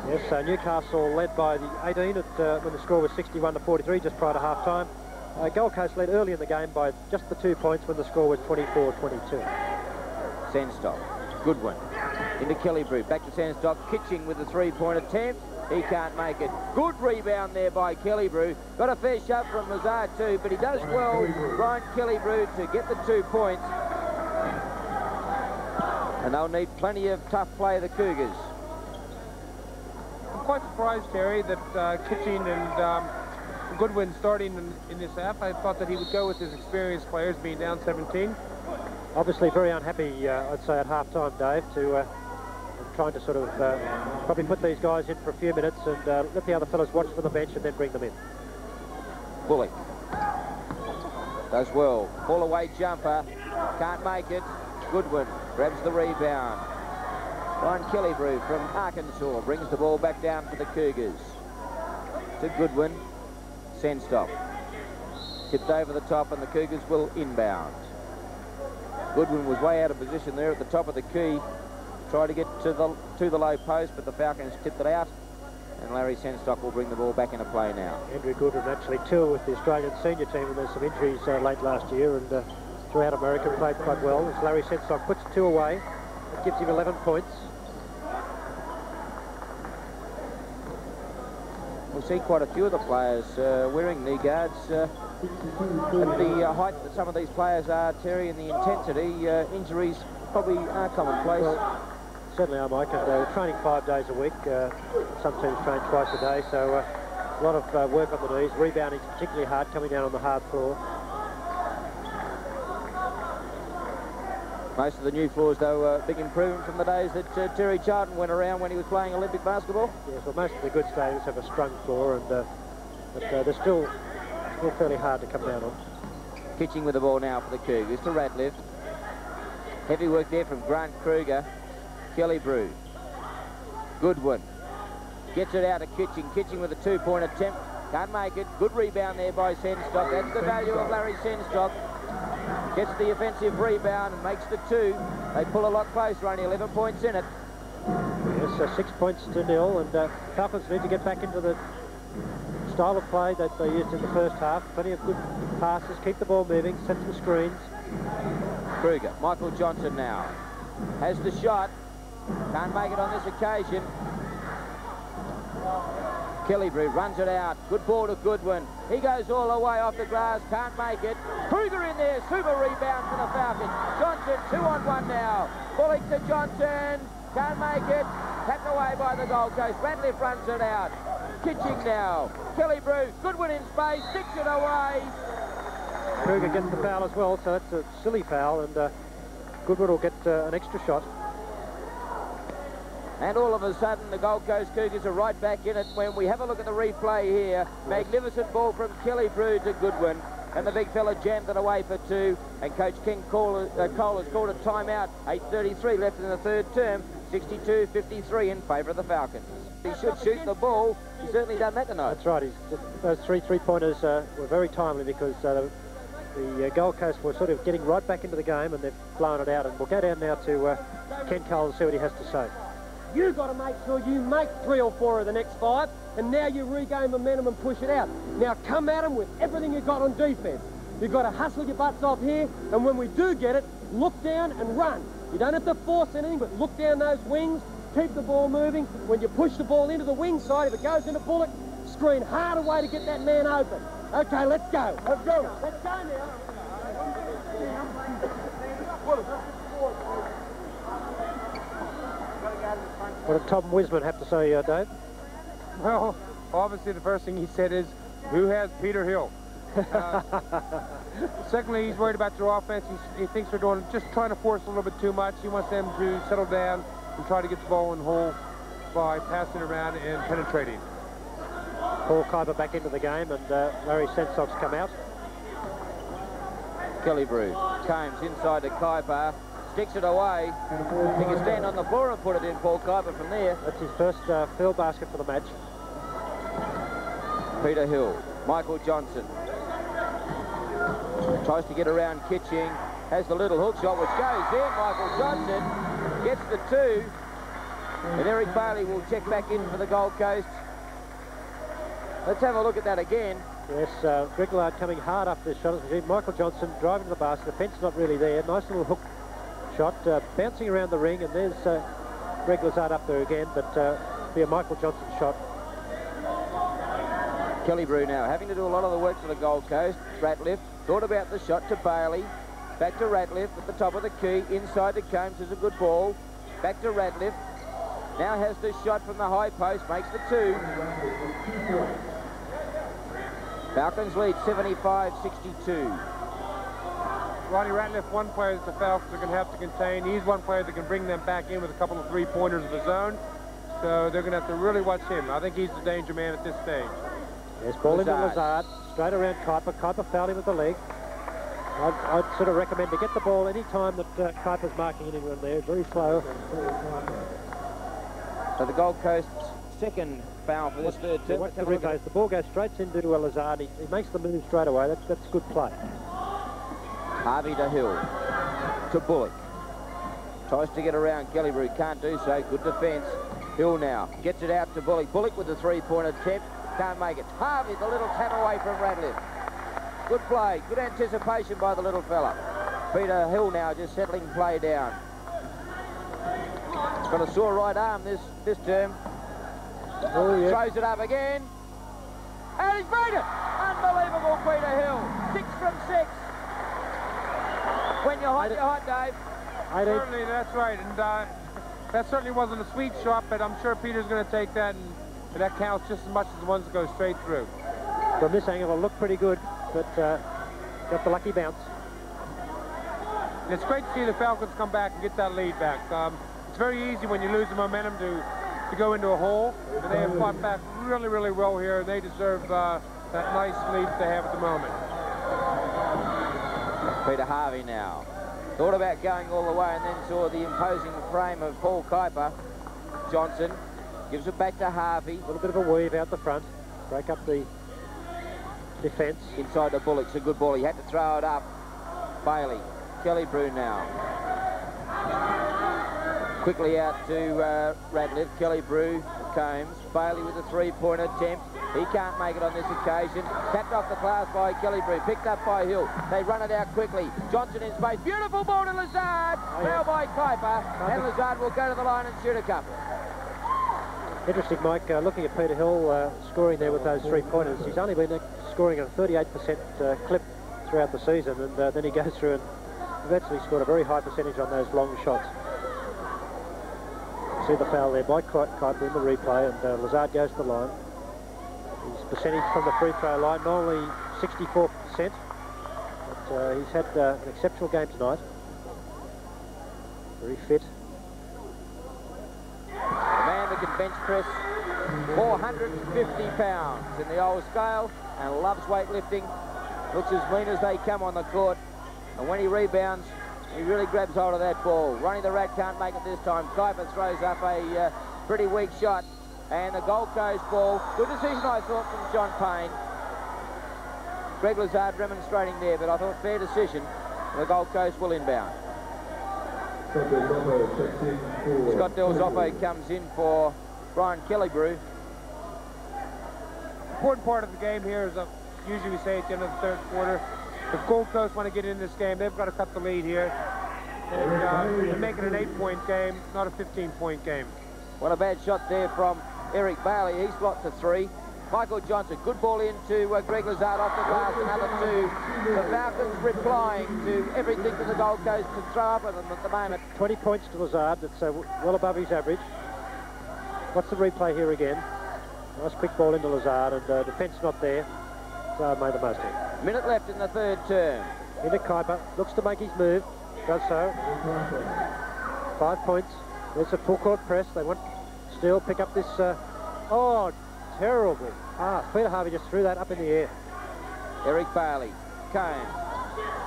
Yes, Newcastle led by the 18 when the score was 61-43 just prior to half-time. Gold Coast led early in the game by just the 2 points when the score was 24-22. Senstock, Goodwin, into Kellybrew, back to Senstock, Kitching with the 3-point attempt. He can't make it. Good rebound there by Kellybrew. Got a fair shove from Lazard too, but he does well, Brian Kellybrew, to get the 2 points. And they'll need plenty of tough play, the Cougars. I'm quite surprised, Terry, that Kitching and Goodwin starting in this half. I thought that he would go with his experienced players being down 17. Obviously very unhappy, I'd say, at half-time, Dave, to trying to sort of probably put these guys in for a few minutes and let the other fellas watch from the bench and then bring them in. Bullock does well. Fall away jumper. Can't make it. Goodwin grabs the rebound. Ryan Kellybrew from Arkansas brings the ball back down for the Cougars. To Goodwin. Senstock. Tipped over the top, and the Cougars will inbound. Goodwin was way out of position there at the top of the key. Tried to get to the low post, but the Falcons tipped it out. And Larry Senstock will bring the ball back into play now. Andrew Goodwin actually toured with the Australian senior team, and there's some injuries late last year, and throughout America played quite well. As Larry Senstock puts 2 away, it gives him 11 points. We'll see quite a few of the players wearing knee guards. At the height that some of these players are, Terry, and the intensity, injuries probably are commonplace. Well, certainly are, Mike, and they're training 5 days a week. Some teams train twice a day, so a lot of work on the knees. Rebounding is particularly hard, coming down on the hard floor. Most of the new floors, though, big improvement from the days that Terry Charlton went around when he was playing Olympic basketball. Yes, well, most of the good stadiums have a sprung floor, and but they're still fairly hard to come down on. Kitching with the ball now for the Cougars to Ratliff. Heavy work there from Grant Kruger. Kellybrew. Goodwin. Gets it out to Kitching. Kitching with a 2-point attempt. Can't make it. Good rebound there by Senstock. That's the value of Larry Senstock. Gets the offensive rebound and makes the 2. They pull a lot closer, only 11 points in it. Yes, 6 points to 0, and Falcons need to get back into the style of play that they used in the first half. Plenty of good passes, keep the ball moving, set some screens. Kruger, Michael Johnson now. Has the shot. Can't make it on this occasion. Kellybrew runs it out. Good ball to Goodwin. He goes all the way off the glass. Can't make it. Kruger in there. Super rebound for the Falcons. Johnson 2-on-1 now. Bullock to Johnson. Can't make it. Tapped away by the Gold Coast. Ratliff runs it out. Kitching now. Kellybrew. Goodwin in space. Sticks it away. Kruger gets the foul as well, so that's a silly foul, and Goodwin will get an extra shot. And all of a sudden, the Gold Coast Cougars are right back in it when we have a look at the replay here. Magnificent ball from Kellybrew to Goodwin. And the big fella jammed it away for 2. And Coach King Cole has called a timeout. 8:33 left in the third term. 62-53 in favour of the Falcons. He should shoot the ball. He's certainly done that tonight. That's right. Those 3 three-pointers were very timely because the Gold Coast were sort of getting right back into the game, and they've blown it out. And we'll go down now to Ken Cole and see what he has to say. You've got to make sure you make 3 or 4 of the next 5, and now you regain momentum and push it out. Now come at them with everything you've got on defense. You've got to hustle your butts off here, and when we do get it, look down and run. You don't have to force anything, but look down those wings, keep the ball moving. When you push the ball into the wing side, if it goes into Bullock, screen hard away to get that man open. Okay, let's go. Let's go. Let's go now. What did Tom Wiseman have to say, Dave? Well, obviously the first thing he said is, who has Peter Hill? Secondly, he's worried about their offense. He thinks they're just trying to force a little bit too much. He wants them to settle down and try to get the ball in the hole by passing around and penetrating. Paul Kuiper back into the game, and Larry Senstock's come out. Kellybrew. Combs inside to Kuiper. Sticks it away. He can stand on the floor and put it in, Paul Kuiper, from there. That's his first field basket for the match. Peter Hill. Michael Johnson. Tries to get around Kitching. Has the little hook shot, which goes in. Michael Johnson gets the 2. And Eric Bailey will check back in for the Gold Coast. Let's have a look at that again. Yes, Greg Lard coming hard up this shot. Michael Johnson driving to the basket. The fence not really there. Nice little hook shot, bouncing around the ring, and there's Greg Lazard up there again, but be a Michael Johnson shot. Kellybrew now having to do a lot of the work for the Gold Coast. Ratliff thought about the shot to Bailey. Back to Ratliff at the top of the key. Inside to Combs is a good ball. Back to Ratliff. Now has the shot from the high post. Makes the 2. Falcons lead 75-62. Ronnie Ratliff, one player that the Falcons are going to have to contain. He's one player that can bring them back in with a couple of 3-pointers of his own. So they're going to have to really watch him. I think he's the danger man at this stage. Yes, ball into Lazard. Straight around Kuiper. Kuiper fouled him with the leg. I'd sort of recommend to get the ball any time that Kuiper's marking anyone there. Very slow. So the Gold Coast's second foul for this third term. Watch the replays. The ball goes straight into Lazard. He makes the move straight away. That's good play. Harvey to Hill. To Bullock. Tries to get around Kellybrew. Can't do so. Good defence. Hill now. Gets it out to Bullock. Bullock with the three-point attempt. Can't make it. Harvey, the little tap away from Radcliffe. Good play. Good anticipation by the little fella. Peter Hill now just settling play down. He's got a sore right arm this term. Oh, yeah. Throws it up again. And he's made it! Unbelievable, Peter Hill. 6 from 6. When you're hot, you're hot, Dave. Certainly, that's right. And that certainly wasn't a sweet shot, but I'm sure Peter's going to take that, and that counts just as much as the ones that go straight through. From this angle, it'll look pretty good, but got the lucky bounce. And it's great to see the Falcons come back and get that lead back. It's very easy when you lose the momentum to go into a hole, and they have fought back really, really well here, and they deserve that nice lead they have at the moment. Peter Harvey now. Thought about going all the way and then saw the imposing frame of Paul Kuiper. Johnson gives it back to Harvey. A little bit of a weave out the front. Break up the defence. Inside the Bullock's a good ball. He had to throw it up. Bailey. Kellybrew now. Quickly out to Radcliffe. Kellybrew, Combs. Bailey with a three-point attempt. He can't make it on this occasion. Tapped off the glass by Kellybrew. Picked up by Hill. They run it out quickly. Johnson in space. Beautiful ball to Lazard. Foul by Kuiper. And Lazard will go to the line and shoot a couple. Interesting, Mike, looking at Peter Hill scoring there with those three-pointers. He's only been scoring at a 38% clip throughout the season, and then he goes through and eventually scored a very high percentage on those long shots. See the foul there by Kuiper in the replay, and Lazard goes to the line. His percentage from the free throw line, not only 64%, but he's had an exceptional game tonight. Very fit. A man that can bench press 450 pounds in the old scale and loves weightlifting. Looks as mean as they come on the court. And when he rebounds, he really grabs hold of that ball. Ronnie the Rat can't make it this time. Kuiper throws up a pretty weak shot. And the Gold Coast ball. Good decision, I thought, from John Payne. Greg Lazard remonstrating there, but I thought fair decision. The Gold Coast will inbound. Scott Del Zoppo comes in for Brian Kellybrew. Important part of the game here is, usually we say at the end of the third quarter, if Gold Coast want to get in this game, they've got to cut the lead here and make it an 8-point game, not a 15-point game. What a bad shot there from Eric Bailey. He's blocked the three. Michael Johnson, good ball into Greg Lazard off the glass, another two. The Falcons replying to everything that the Gold Coast can throw up at them at the moment. 20 points to Lazard. That's well above his average. What's the replay here again? Nice quick ball into Lazard, and defence not there. Lazard made the most of it. Minute left in the third term. Into Kuiper. Looks to make his move. Does so. 5 points. There's a full court press. They want still pick up this. Oh, terrible pass. Peter Harvey just threw that up in the air. Eric Bailey, Combs,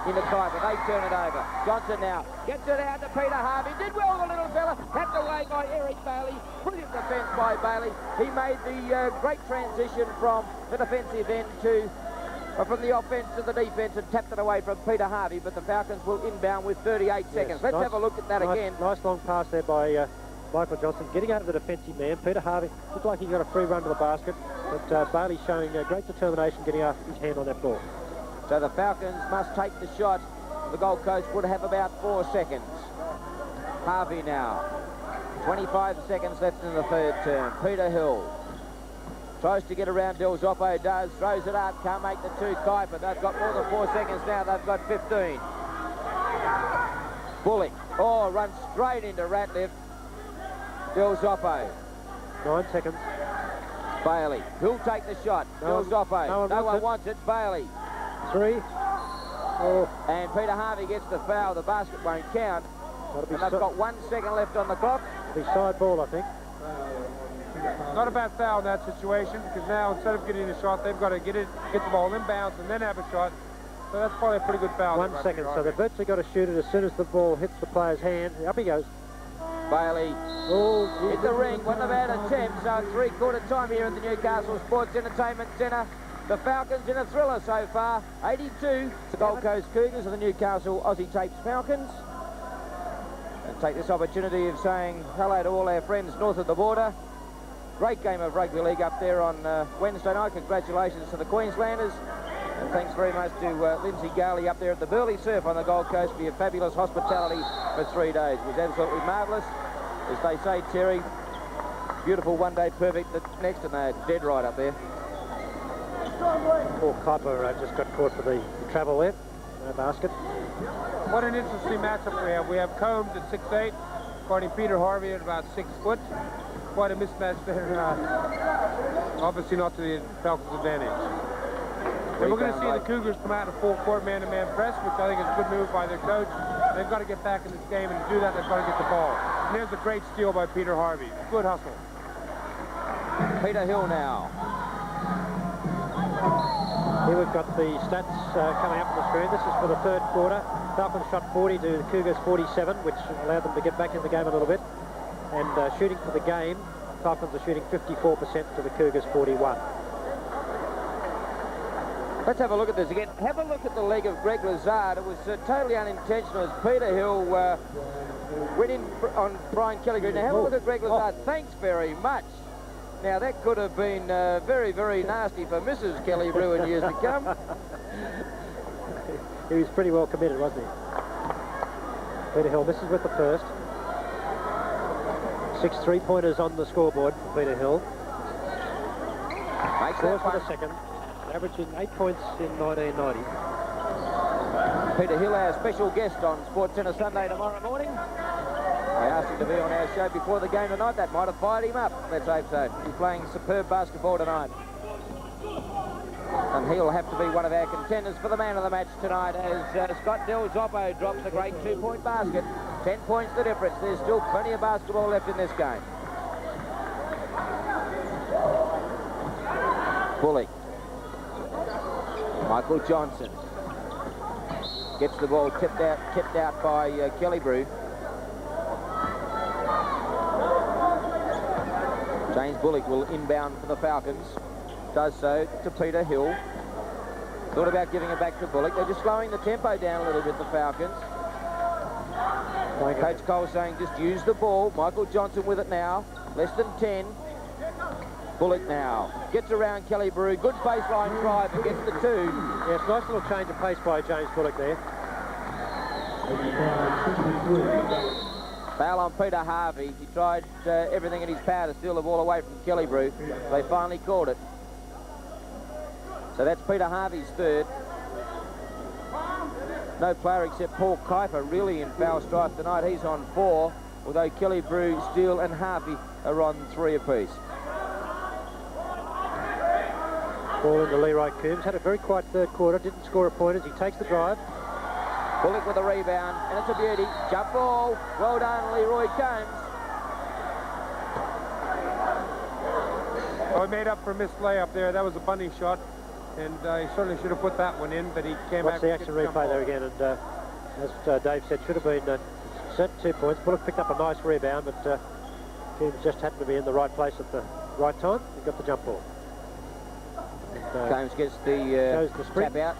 into Kuiper. They turn it over. Johnson now gets it out to Peter Harvey. Did well, the little fella. Tapped away by Eric Bailey. Brilliant defence by Bailey. He made the great transition from the defensive end to from the offence to the defence and tapped it away from Peter Harvey, but the Falcons will inbound with 38 seconds. Let's have a look at that again. Nice long pass there by Michael Johnson, getting out of the defensive man. Peter Harvey looked like he got a free run to the basket, but Bailey showing great determination getting his hand on that ball. So the Falcons must take the shot. The Gold Coast would have about 4 seconds. Harvey now. 25 seconds left in the third term. Peter Hill tries to get around. Del Zoppo does. Throws it up. Can't make the two. Kuiper. They've got more than 4 seconds now. They've got 15. Bullock. Oh, runs straight into Ratliff. Del Zoppo. 9 seconds. Bailey. Who'll take the shot? Del Zoppo. No one wants it. Bailey. 3. Oh. And Peter Harvey gets the foul. The basket won't count. And they've got 1 second left on the clock. It'll be side ball, I think. Not a bad foul in that situation, because now instead of getting a shot, they've got to get the ball inbounds and then have a shot. So that's probably a pretty good foul. 1 second, so they've virtually got to shoot it as soon as the ball hits the player's hand. Up he goes. Bailey hit the ring, wasn't a bad attempt, so it's three-quarter time here at the Newcastle Sports Entertainment Centre. The Falcons in a thriller so far, 82. The Gold Coast Cougars and the Newcastle Aussie Tapes Falcons. And take this opportunity of saying hello to all our friends north of the border. Great game of rugby league up there on Wednesday night. Congratulations to the Queenslanders. And thanks very much to Lindsay Garley up there at the Burley Surf on the Gold Coast for your fabulous hospitality for 3 days. It was absolutely marvellous. As they say, Terry, beautiful one day perfect the next, and they're dead right up there. Paul Kuiper just got caught for the travel there. No basket. What an interesting matchup we have. We have Combs at 6'8", guarding Peter Harvey at about 6 foot. Quite a mismatch there. Obviously not to the Falcons' advantage. And we're going to see the Cougars come out in a full court man-to-man press, which I think is a good move by their coach. They've got to get back in this game, and to do that, they've got to get the ball. And there's a great steal by Peter Harvey. Good hustle. Peter Hill now. Here we've got the stats coming up on the screen. This is for the third quarter. Falcons shot 40 to the Cougars 47, which allowed them to get back in the game a little bit. And shooting for the game, Falcons are shooting 54% to the Cougars 41. Let's have a look at this again. Have a look at the leg of Greg Lazard. It was totally unintentional as Peter Hill went in on Brian Kelly. Now have a look at Greg Lazard. Thanks very much. Now that could have been very, very nasty for Mrs. Kelly Brew in years to come. He was pretty well committed, wasn't he? Peter Hill misses with the first. 6 3-pointers on the scoreboard for Peter Hill. Makes Scores that for the second, averaging 8 points in 1990. Peter Hill, our special guest on Sports Centre Sunday tomorrow morning. I asked him to be on our show before the game tonight. That might have fired him up. Let's hope so. He's playing superb basketball tonight. And he'll have to be one of our contenders for the man of the match tonight as Scott Del Zoppo drops a great 2-point basket. 10 points the difference. There's still plenty of basketball left in this game. Bullock. Michael Johnson. Gets the ball tipped out by Kelly Brew. James Bullock will inbound for the Falcons. Does so to Peter Hill. Thought about giving it back to Bullock. They're just slowing the tempo down a little bit, the Falcons. Coach Cole saying just use the ball. Michael Johnson with it now. Less than 10. Bullock now. Gets around Kelly Brew. Good baseline drive and gets the 2. Yes, nice little change of pace by James Bullock there. Foul on Peter Harvey. He tried everything in his power to steal the ball away from Kelly Brew. They finally called it. So that's Peter Harvey's third. No player except Paul Kuiper really in foul strife tonight. He's on 4, although Kelly Brew, Steele and Harvey are on 3 apiece. Ball into Leroy Coombs. Had a very quiet third quarter. Didn't score a point as he takes the drive. Bullock with a rebound, and it's a beauty. Jump ball. Well done, Leroy Combs. Oh, he made up for a missed layup there. That was a bunny shot. And he certainly should have put that one in, but he came Watch back. the action replay there again, and as Dave said, should have been set 2 points. Bullock picked up a nice rebound, but Coombs just happened to be in the right place at the right time. He got the jump ball. And, Combs gets the tap out.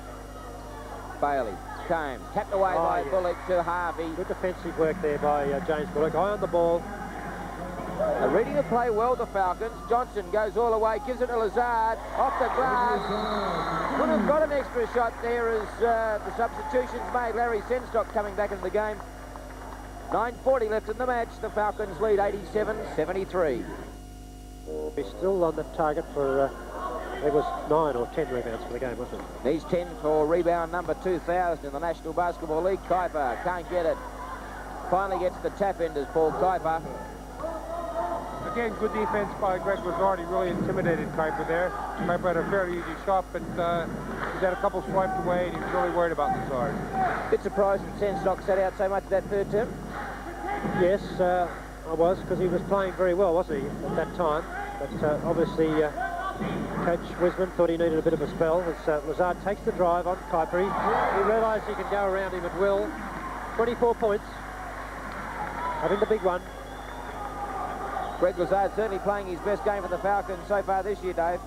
Bailey. Combs tapped away by Bullock to Harvey. Good defensive work there by James Bullock. Eye on the ball. They're reading the play well, the Falcons. Johnson goes all the way, gives it to Lazard. Off the glass. Would have got an extra shot there as the substitutions made. Larry Senstock coming back into the game. 9:40 left in the match. The Falcons lead 87-73. He's still on the target for, it was 9 or 10 rebounds for the game, wasn't it? He's 10 for rebound number 2,000 in the National Basketball League. Kuiper can't get it. Finally gets the tap in as Paul Kuiper. Again, good defense by Greg Lazard. He really intimidated Kuiper there. Kuiper had a fairly easy shot, but he's had a couple swipes away, and he was really worried about Lazard. Bit surprised that Senstock sat out so much that third term. Yes, I was, because he was playing very well, wasn't he, at that time? But obviously Coach Wiseman thought he needed a bit of a spell as Lazard takes the drive on Kuiper. He realised he can go around him at will. 24 points. Having the big one. Greg Lazard certainly playing his best game for the Falcons so far this year, Dave.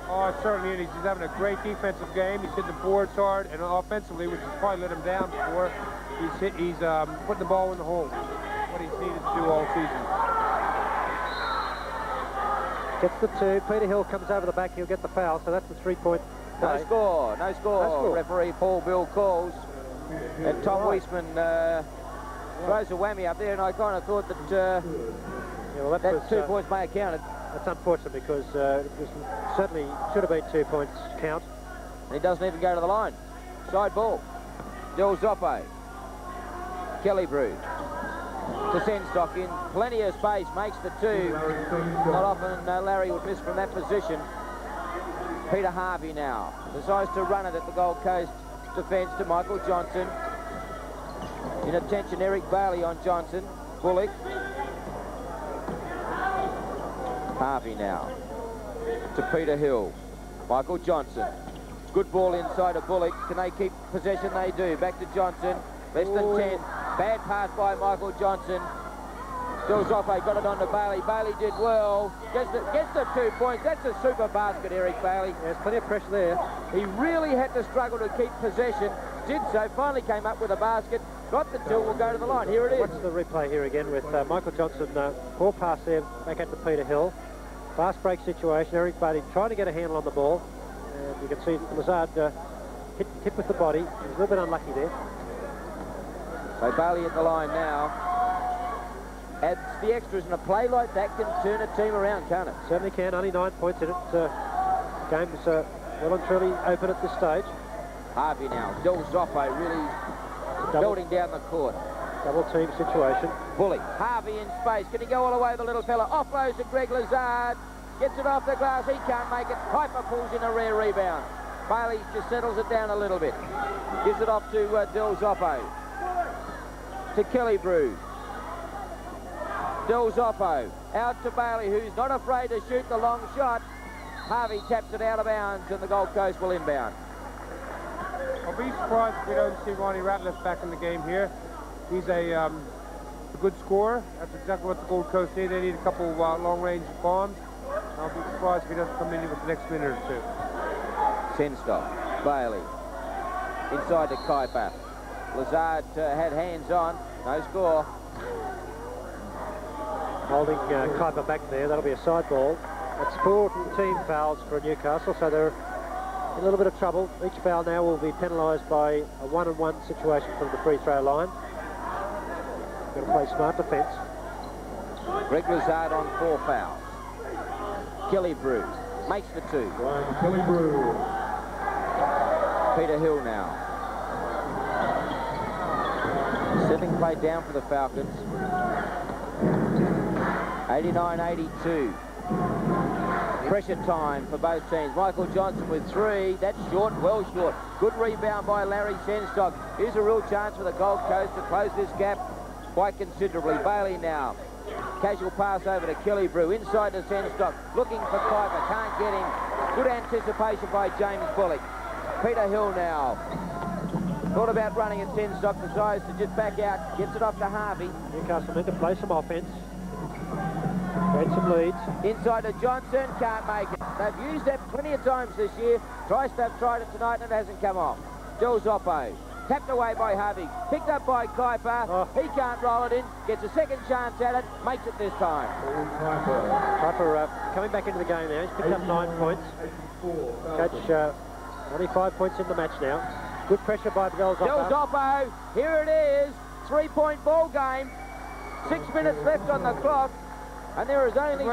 Oh, it certainly is. He's having a great defensive game. He's hitting the boards hard, and offensively, which has probably let him down before, he's putting the ball in the hole. What he's needed to do all season. Gets the 2. Peter Hill comes over the back. He'll get the foul, so that's the 3-point play. No score. No score. Referee Paul Bill calls. And Tom Wiesman throws a whammy up there, and I kind of thought that that 2 points may have counted. That's unfortunate because it certainly should have been 2 points count. And he doesn't even go to the line. Side ball. Del Zoppo. Kelly Brew. To Senstock in plenty of space, makes the 2. Not often Larry would miss from that position. Peter Harvey now decides to run it at the Gold Coast defence to Michael Johnson. In attention, Eric Bailey on Johnson. Bullock. Harvey now to Peter Hill. Michael Johnson. Good ball inside of Bullock. Can they keep possession? They do. Back to Johnson. Less than 10. Bad pass by Michael Johnson. Del Zoppo got it on to Bailey. Bailey did well. Gets the 2 points. That's a super basket, Eric Bailey. There's plenty of pressure there. He really had to struggle to keep possession. Did so. Finally came up with a basket. Got the 2. Will go to the line. Here it is. Watch the replay here again with Michael Johnson. Poor pass there back at the Peter Hill. Fast break situation. Eric Bailey trying to get a handle on the ball. And you can see Lazard hit with the body. He was a little bit unlucky there. So Bailey at the line now. Adds the extras, and a play like that can turn a team around, can't it? Certainly can. Only 9 points in it. Game is well and truly open at this stage. Harvey now. Del Zoppo really belting down the court. Double team situation. Bullock. Harvey in space. Can he go all the way, the little fella? Offloads to Greg Lazard. Gets it off the glass. He can't make it. Piper pulls in a rare rebound. Bailey just settles it down a little bit. Gives it off to Del Zoppo. To Kelly Brew. Del Zoppo. Out to Bailey, who's not afraid to shoot the long shot. Harvey taps it out of bounds, and the Gold Coast will inbound. I'll be surprised if we don't see Ronnie Ratliff back in the game here. He's a good scorer. That's exactly what the Gold Coast need. They need a couple long-range bombs. I'll be surprised if he doesn't come in with the next minute or 2. Senstock. Bailey. Inside to Kuiper. Lazard had hands on. No score. Holding Kuiper back there. That'll be a side ball. That's 4 team fouls for Newcastle, so they're in a little bit of trouble. Each foul now will be penalised by a 1-on-1 situation from the free throw line. Got to play smart defence. Greg Lazard on 4 fouls. Kelly Brew makes the 2. Kelly Brew. Peter Hill now. 7 play down for the Falcons. 89-82. Pressure time for both teams. Michael Johnson with 3. That's short, well short. Good rebound by Larry Senstock. Here's a real chance for the Gold Coast to close this gap quite considerably. Bailey now. Casual pass over to Kelly Brew. Inside to Senstock. Looking for Kuiper. Can't get him. Good anticipation by James Bullock. Peter Hill now. Thought about running at Senstock. Decides to just back out. Gets it off to Harvey. Newcastle need to play some offence. Create some leads. Inside to Johnson. Can't make it. They've used that plenty of times this year. They've tried it tonight and it hasn't come off. Del Zoppo. Tapped away by Harvey. Picked up by Kuiper. Oh. He can't roll it in. Gets a second chance at it. Makes it this time. Kuiper coming back into the game now. He's picked up 9 points. Coach, only 5 points in the match now. Good pressure by Del Zoppo. Del Zoppo. Here it is. 3-point ball game. 6 minutes left on the clock. And there is only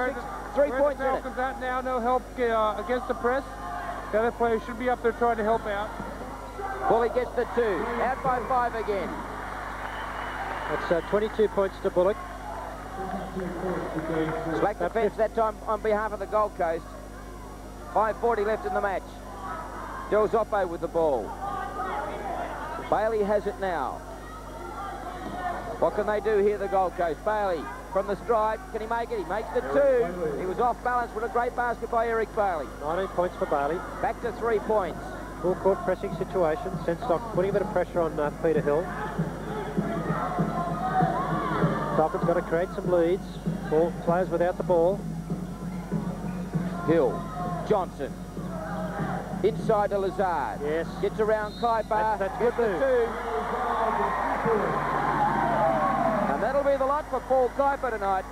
3 points in it. Falcons at now, no help against the press. The other players should be up there trying to help out. Bullock gets the 2. Out by 5 again. That's 22 points to Bullock. Slack defence that time on behalf of the Gold Coast. 5:40 left in the match. Del Zoppo with the ball. Bailey has it now. What can they do here, the Gold Coast? Bailey from the stride. Can he make it? He makes the 2. He was off balance. What a great basket by Eric Bailey. 19 points for Bailey. Back to 3 points. Full court pressing situation. Senstock putting a bit of pressure on Peter Hill. Falcons got to create some leads. Ball players without the ball. Hill. Johnson. Inside to Lazard. Yes. Gets around Kuiper. That's Gets the 2. And that'll be the lot for Paul Kuiper tonight.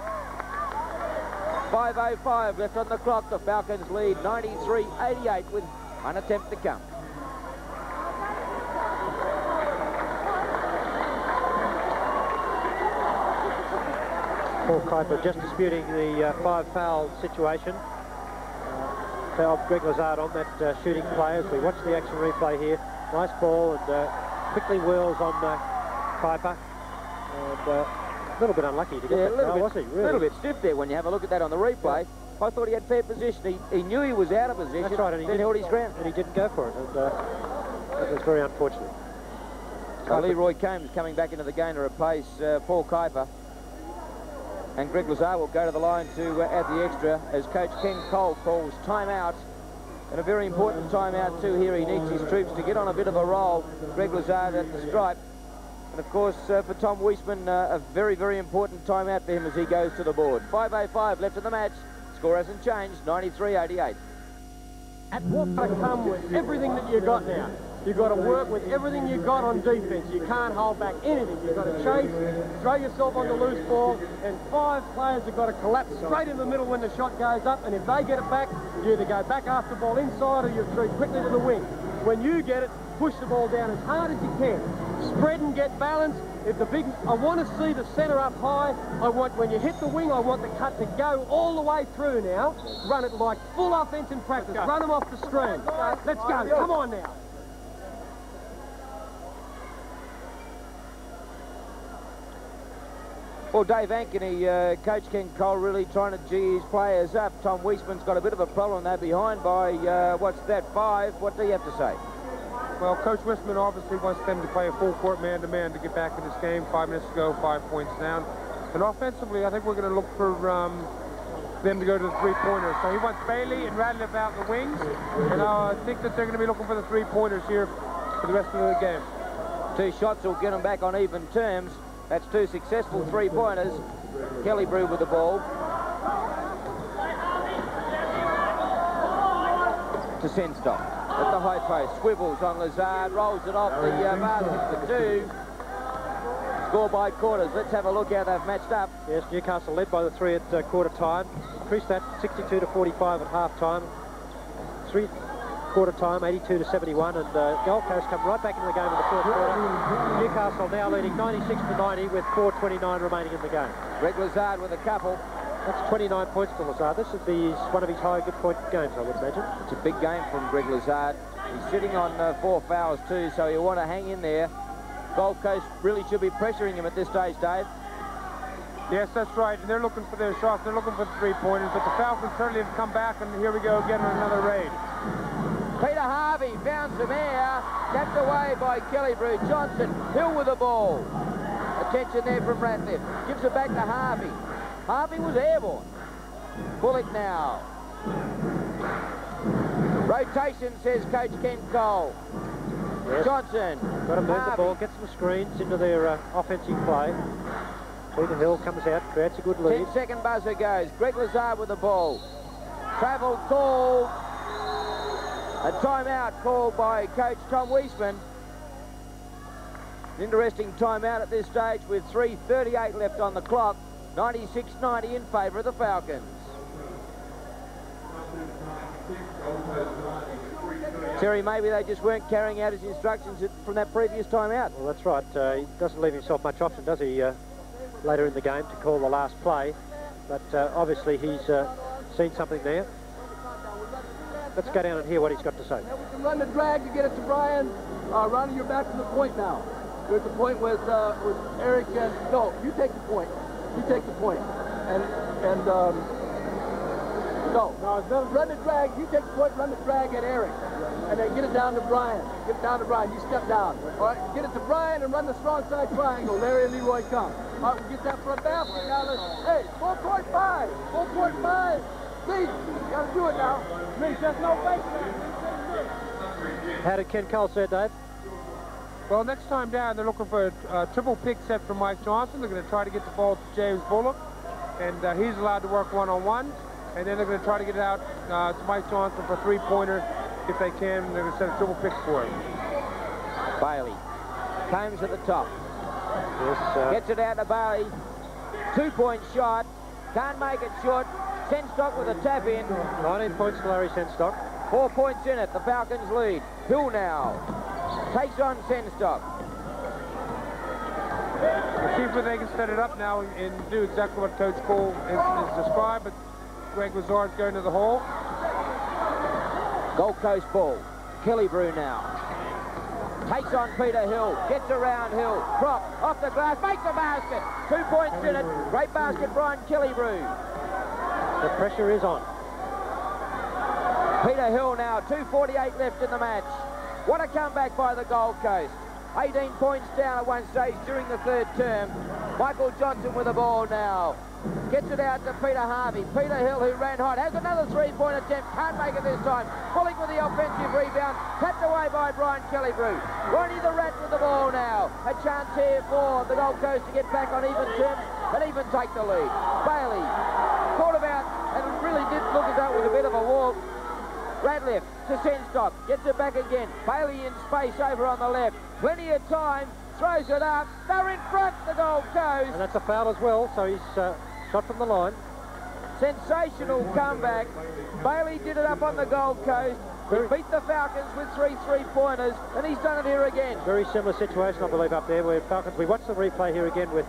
5:05 left on the clock. The Falcons lead 93-88 with one attempt to come. Paul Kuiper just disputing the 5-foul situation. Fouled Greg Lazard on that shooting play as we watch the action replay here. Nice ball and quickly whirls on Kuiper. And a little bit unlucky to get that foul, was he? Really? A little bit stiff there when you have a look at that on the replay. Yeah. I thought he had fair position. He knew he was out of position. That's right, and he held his ground. And he didn't go for it. And that was very unfortunate. Leroy Combs coming back into the game to replace Paul Kuiper. And Greg Lazard will go to the line to add the extra as Coach Ken Cole calls timeout. And a very important timeout too here. He needs his troops to get on a bit of a roll. Greg Lazard at the stripe. And of course for Tom Weisman, a very, very important timeout for him as he goes to the board. 5:05 left in the match. Score hasn't changed, 93-88. At what to come with everything that you got now. You've got to work with everything you got on defence. You can't hold back anything. You've got to chase, throw yourself on the loose ball, and 5 players have got to collapse straight in the middle when the shot goes up, and if they get it back, you either go back after the ball inside or you retreat quickly to the wing. When you get it, push the ball down as hard as you can. Spread and get balance. I want to see the centre up high. When you hit the wing, I want the cut to go all the way through now. Run it like full offence in practice. Run them off the screen. Let's go. Come on now. Well, Dave Ankeny, Coach Ken Cole really trying to gee his players up. Tom Weisman's got a bit of a problem there behind by, 5. What do you have to say? Well, Coach Weisman obviously wants them to play a full court man-to-man to get back in this game. 5 minutes to go, 5 points down. And offensively, I think we're going to look for them to go to the three-pointers. So he wants Bailey and Radcliffe out in the wings. And I think that they're going to be looking for the three-pointers here for the rest of the game. 2 shots will get them back on even terms. That's 2 successful three-pointers. Kelly Brew with the ball. To Senstock at the high post. Swivels on Lazard, rolls it off the basket for 2. Score by quarters. Let's have a look how they've matched up. Yes, Newcastle led by the 3 at quarter time. Increased that 62 to 45 at half time. 3 quarter time, 82 to 71, and Gold Coast come right back into the game in the 4th quarter. Newcastle now leading 96 to 90 with 4:29 remaining in the game. Greg Lazard with a couple. That's 29 points for Lazard. This would be one of his high good point games, I would imagine. It's a big game from Greg Lazard. He's sitting on 4 fouls too, so you want to hang in there. Gold Coast really should be pressuring him at this stage, Dave. Yes, that's right, and they're looking for their shots. They're looking for the three-pointers, but the Falcons certainly have come back, and here we go again on another raid. Peter Harvey found some air, tapped away by Kelly Brew. Johnson, Hill with the ball. Attention there from Ratcliffe. Gives it back to Harvey. Harvey was airborne. Bullock now. Rotation, says Coach Ken Cole. Yes. Johnson. Got to move the ball, get some screens into their offensive play. Peter Hill comes out, creates a good lead. 10-second buzzer goes. Greg Lazard with the ball. Travel called. A timeout called by Coach Tom Weisman. An interesting timeout at this stage with 3:38 left on the clock. 96-90 in favour of the Falcons. Terry, maybe they just weren't carrying out his instructions from that previous timeout. Well, that's right. He doesn't leave himself much option, does he, later in the game to call the last play. But obviously he's seen something there. Let's go down and hear what he's got to say. Now we can run the drag to get it to Brian. Ronnie, you're back to the point now. You're at the point with Eric and... No, you take the point. You take the point. And Go. Run the drag. You take the point, run the drag at Eric. And then get it down to Brian. Get it down to Brian. You step down. All right, get it to Brian and run the strong side triangle. Larry and Leroy come. All right, we get that front basket now. Hey, 4.5. 4.5. See, you got to do it now. There's no faking. How did Ken Cole say, Dave? Well, next time down, they're looking for a triple pick set from Mike Johnson. They're going to try to get the ball to James Bullock, and he's allowed to work one-on-one. And then they're going to try to get it out to Mike Johnson for a three-pointer if they can. And they're going to set a triple pick for him. Bailey. Combs at the top. Yes, Gets it out to Bailey. 2-point shot. Can't make it short. Senstock with a tap in. 19 points to Larry Senstock. 4 points in it. The Falcons lead. Hill now takes on Senstock. We'll see if they can set it up now and do exactly what Coach Cole has described. But Greg Lazard's going to the hole. Gold Coast ball. Killebrew now. Takes on Peter Hill. Gets around Hill. Drop. Off the glass. Makes a basket. 2 points in it. Great basket, Brian Killebrew. The pressure is on. Peter Hill now. 2:48 left in the match. What a comeback by the Gold Coast. 18 points down at one stage during the third term. Michael Johnson with the ball now. Gets it out to Peter Harvey. Peter Hill, who ran hot, has another three-point attempt. Can't make it this time. Bullock with the offensive rebound. Tapped away by Brian Killebrew. Ronnie the Rat with the ball now. A chance here for the Gold Coast to get back on even terms and even take the lead. Bailey thought about, and it really did look as though it was a bit of a walk. Radcliffe to Senstock. Gets it back again. Bailey in space over on the left. Plenty of time. Throws it up. They're in front, the Gold Coast. And that's a foul as well, so he's shot from the line. Sensational comeback. Bailey did it up on the Gold Coast. He beat the Falcons with 3 three-pointers, and he's done it here again. Very similar situation, I believe, up there where Falcons. We watched the replay here again with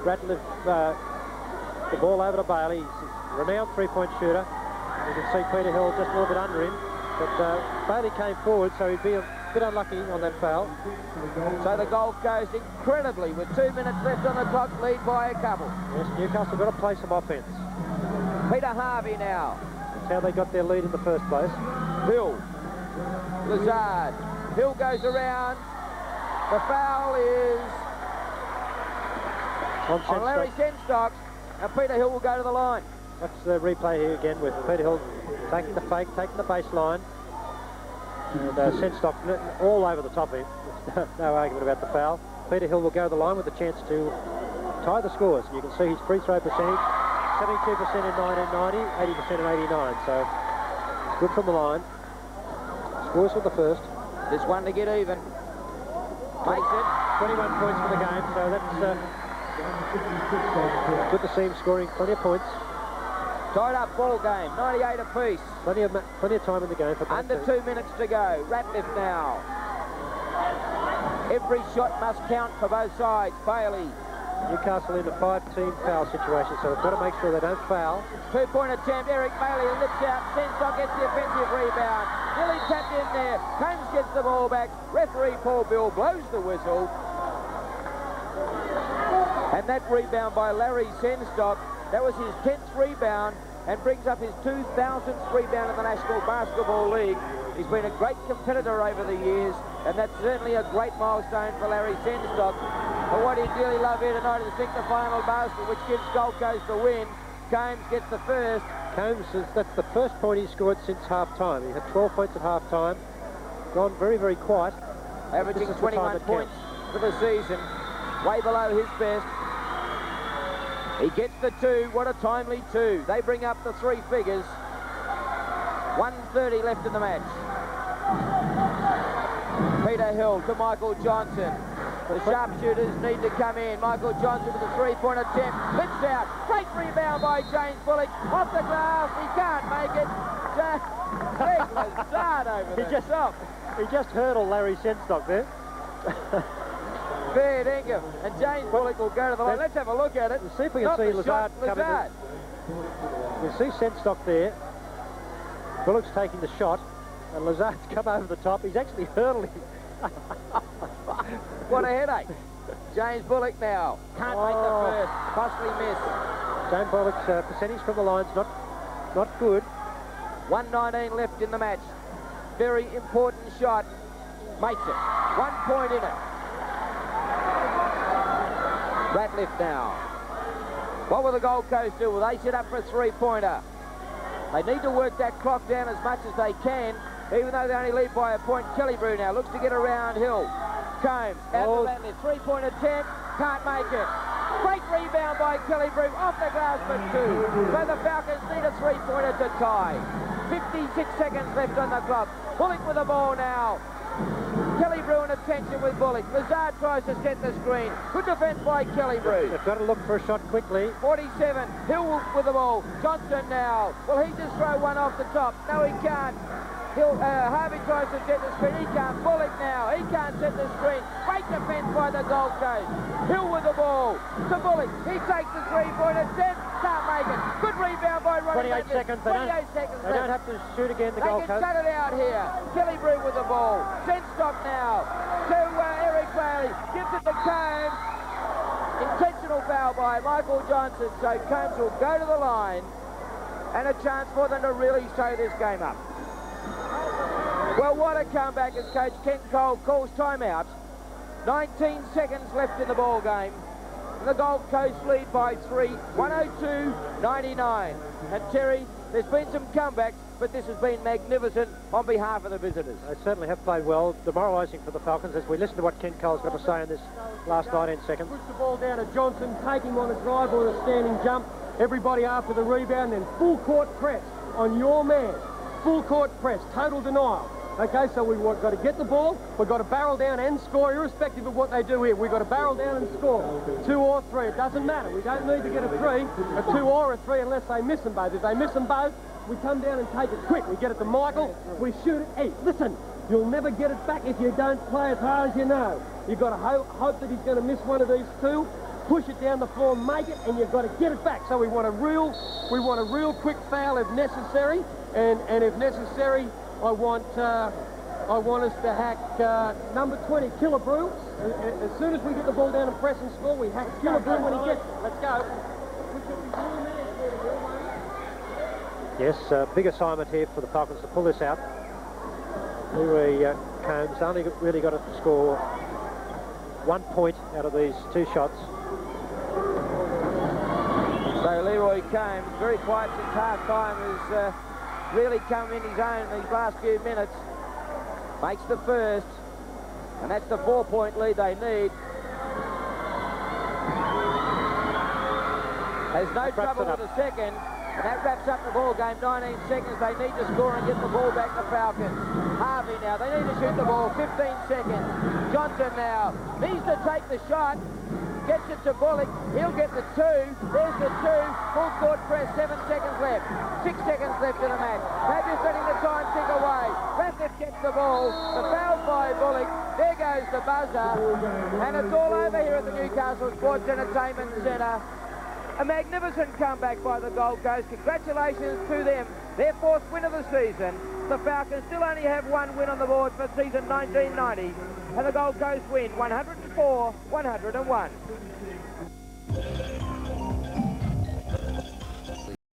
Radcliffe, the ball over to Bailey. He's a renowned three-point shooter. You can see Peter Hill just a little bit under him, but Bailey came forward, so he'd be a bit unlucky on that foul. So the Gold Coast, incredibly, with 2 minutes left on the clock, lead by a couple. Yes, Newcastle got to play some offense. Peter Harvey now. That's how they got their lead in the first place. Hill. Lazard. Hill goes around. The foul is on Larry Senstock, and Peter Hill will go to the line. That's the replay here again with Peter Hill taking the fake, taking the baseline. And Senstock all over the top of him. No argument about the foul. Peter Hill will go to the line with a chance to tie the scores. You can see his free throw percentage, 72% in 1990, 80% in 89. So good from the line. Scores for the first. This one to get even. Makes it. 21 points for the game, so that's good to see him scoring plenty of points. Tied up ball game, 98 apiece. Plenty of time in the game for both Under teams. 2 minutes to go. Ratliff now. Every shot must count for both sides. Bailey. Newcastle in a 5-team foul situation, so we've got to make sure they don't foul. 2-point attempt. Eric Bailey lifts out. Senstock gets the offensive rebound. Nearly tapped in there. Combs gets the ball back. Referee Paul Bill blows the whistle. And that rebound by Larry Senstock, that was his 10th rebound and brings up his 2000th rebound in the National Basketball League. He's been a great competitor over the years, and that's certainly a great milestone for Larry Senstock. But what he'd really love here tonight is to sink the final basket, which gives Gold Coast the win. Combs gets the first. Combs, that's the first point he scored since half-time. He had 12 points at half-time. Gone very, very quiet. Averaging 21 points for the season. Way below his best. He gets the 2. What a timely 2. They bring up the 3 figures. 1:30 left in the match. Peter Hill to Michael Johnson. The sharpshooters need to come in. Michael Johnson with a 3-point attempt. Flips out. Great rebound by James Bullock. Off the glass. He can't make it. Greg Lazard over the top. He just hurdled Larry Senstock there. Fair dinkum. And James Bullock will go to the line. Let's have a look at it. We'll see if we can see Lazard coming in. We'll see Senstock there. Bullock's taking the shot, and Lazard's come over the top. He's actually hurdling. What a headache. James Bullock now. Can't make the first. Costly miss. James Bullock's percentage from the line's not not good. 1:19 left in the match. Very important shot. Makes it. 1 point in it. Ratliff now. What will the Gold Coast do? Will they set up for a three-pointer? They need to work that clock down as much as they can, even though they only lead by a point. Kellybrew now looks to get around Hill. Combs out to Ratliff. Three-point attempt. Can't make it. Great rebound by Kellybrew off the glass for two. So the Falcons need a three-pointer to tie. 56 seconds left on the clock. Bullock with the ball now. Kellybrew in attention with Bullock. Lazard tries to set the screen. Good defence by Kellybrew. They've got to look for a shot quickly. 47. Hill with the ball. Johnson now. Will he just throw one off the top? No, he can't. Harvey tries to set the screen. He can't. Bullock now. He can't set the screen. Great defence by the Gold Coast. Hill with the ball. To Bullock. He takes the three-point attempt. Can't make it. Good rebound by Ronnie. 28 seconds. 28 seconds left. They don't have to shoot again, the Gold Coast. They can shut it out here. Kellybrew with the ball. Senstock now to Eric Bailey. Gives it to Combs. Intentional foul by Michael Johnson. So Combs will go to the line. And a chance for them to really show this game up. Well, what a comeback as Coach Ken Cole calls timeout. 19 seconds left in the ball game. And the Gold Coast lead by 3, 102-99. And Terry, there's been some comebacks, but this has been magnificent on behalf of the visitors. They certainly have played well. Demoralising for the Falcons as we listen to what Ken Cole's got to say in this last 19 seconds. Push the ball down to Johnson, take him on a drive or a standing jump. Everybody after the rebound, then full court press on your man. Full court press, total denial. Okay, so we've got to get the ball, we've got to barrel down and score, irrespective of what they do here. We've got to barrel down and score. 2 or 3, it doesn't matter. We don't need to get a 3, a 2 or a 3, unless they miss them both. If they miss them both, we come down and take it quick. We get it to Michael, we shoot it. Hey, listen, you'll never get it back if you don't play as hard as you know. You've got to hope that he's going to miss one of these 2. Push it down the floor, make it, and you've got to get it back. So we want a real quick foul if necessary, and if necessary, I want us to hack number 20, Kellybrew. As soon as we get the ball down and press and score, we hack Kellybrew when he gets it. Let's go. Yes, big assignment here for the Falcons to pull this out. Leroy Combs only really got to score 1 point out of these 2 shots. So Leroy Combs, very quiet since half-time, has really come in his own in these last few minutes. Makes the first, and that's the 4-point lead they need. There's no trouble with the second, and that wraps up the ball game. 19 seconds, they need to score and get the ball back to Falcons. Harvey now, they need to shoot the ball, 15 seconds. Johnson now, needs to take the shot. Gets it to Bullock. He'll get the 2. There's the 2. Full court press. 7 seconds left. 6 seconds left in the match. They're just letting the time tick away. Ratliff gets the ball. The foul by Bullock. There goes the buzzer. And it's all over here at the Newcastle Sports Entertainment Centre. A magnificent comeback by the Gold Coast. Congratulations to them. Their 4th win of the season. The Falcons still only have 1 win on the board for season 1990. And the Gold Coast win 104-101.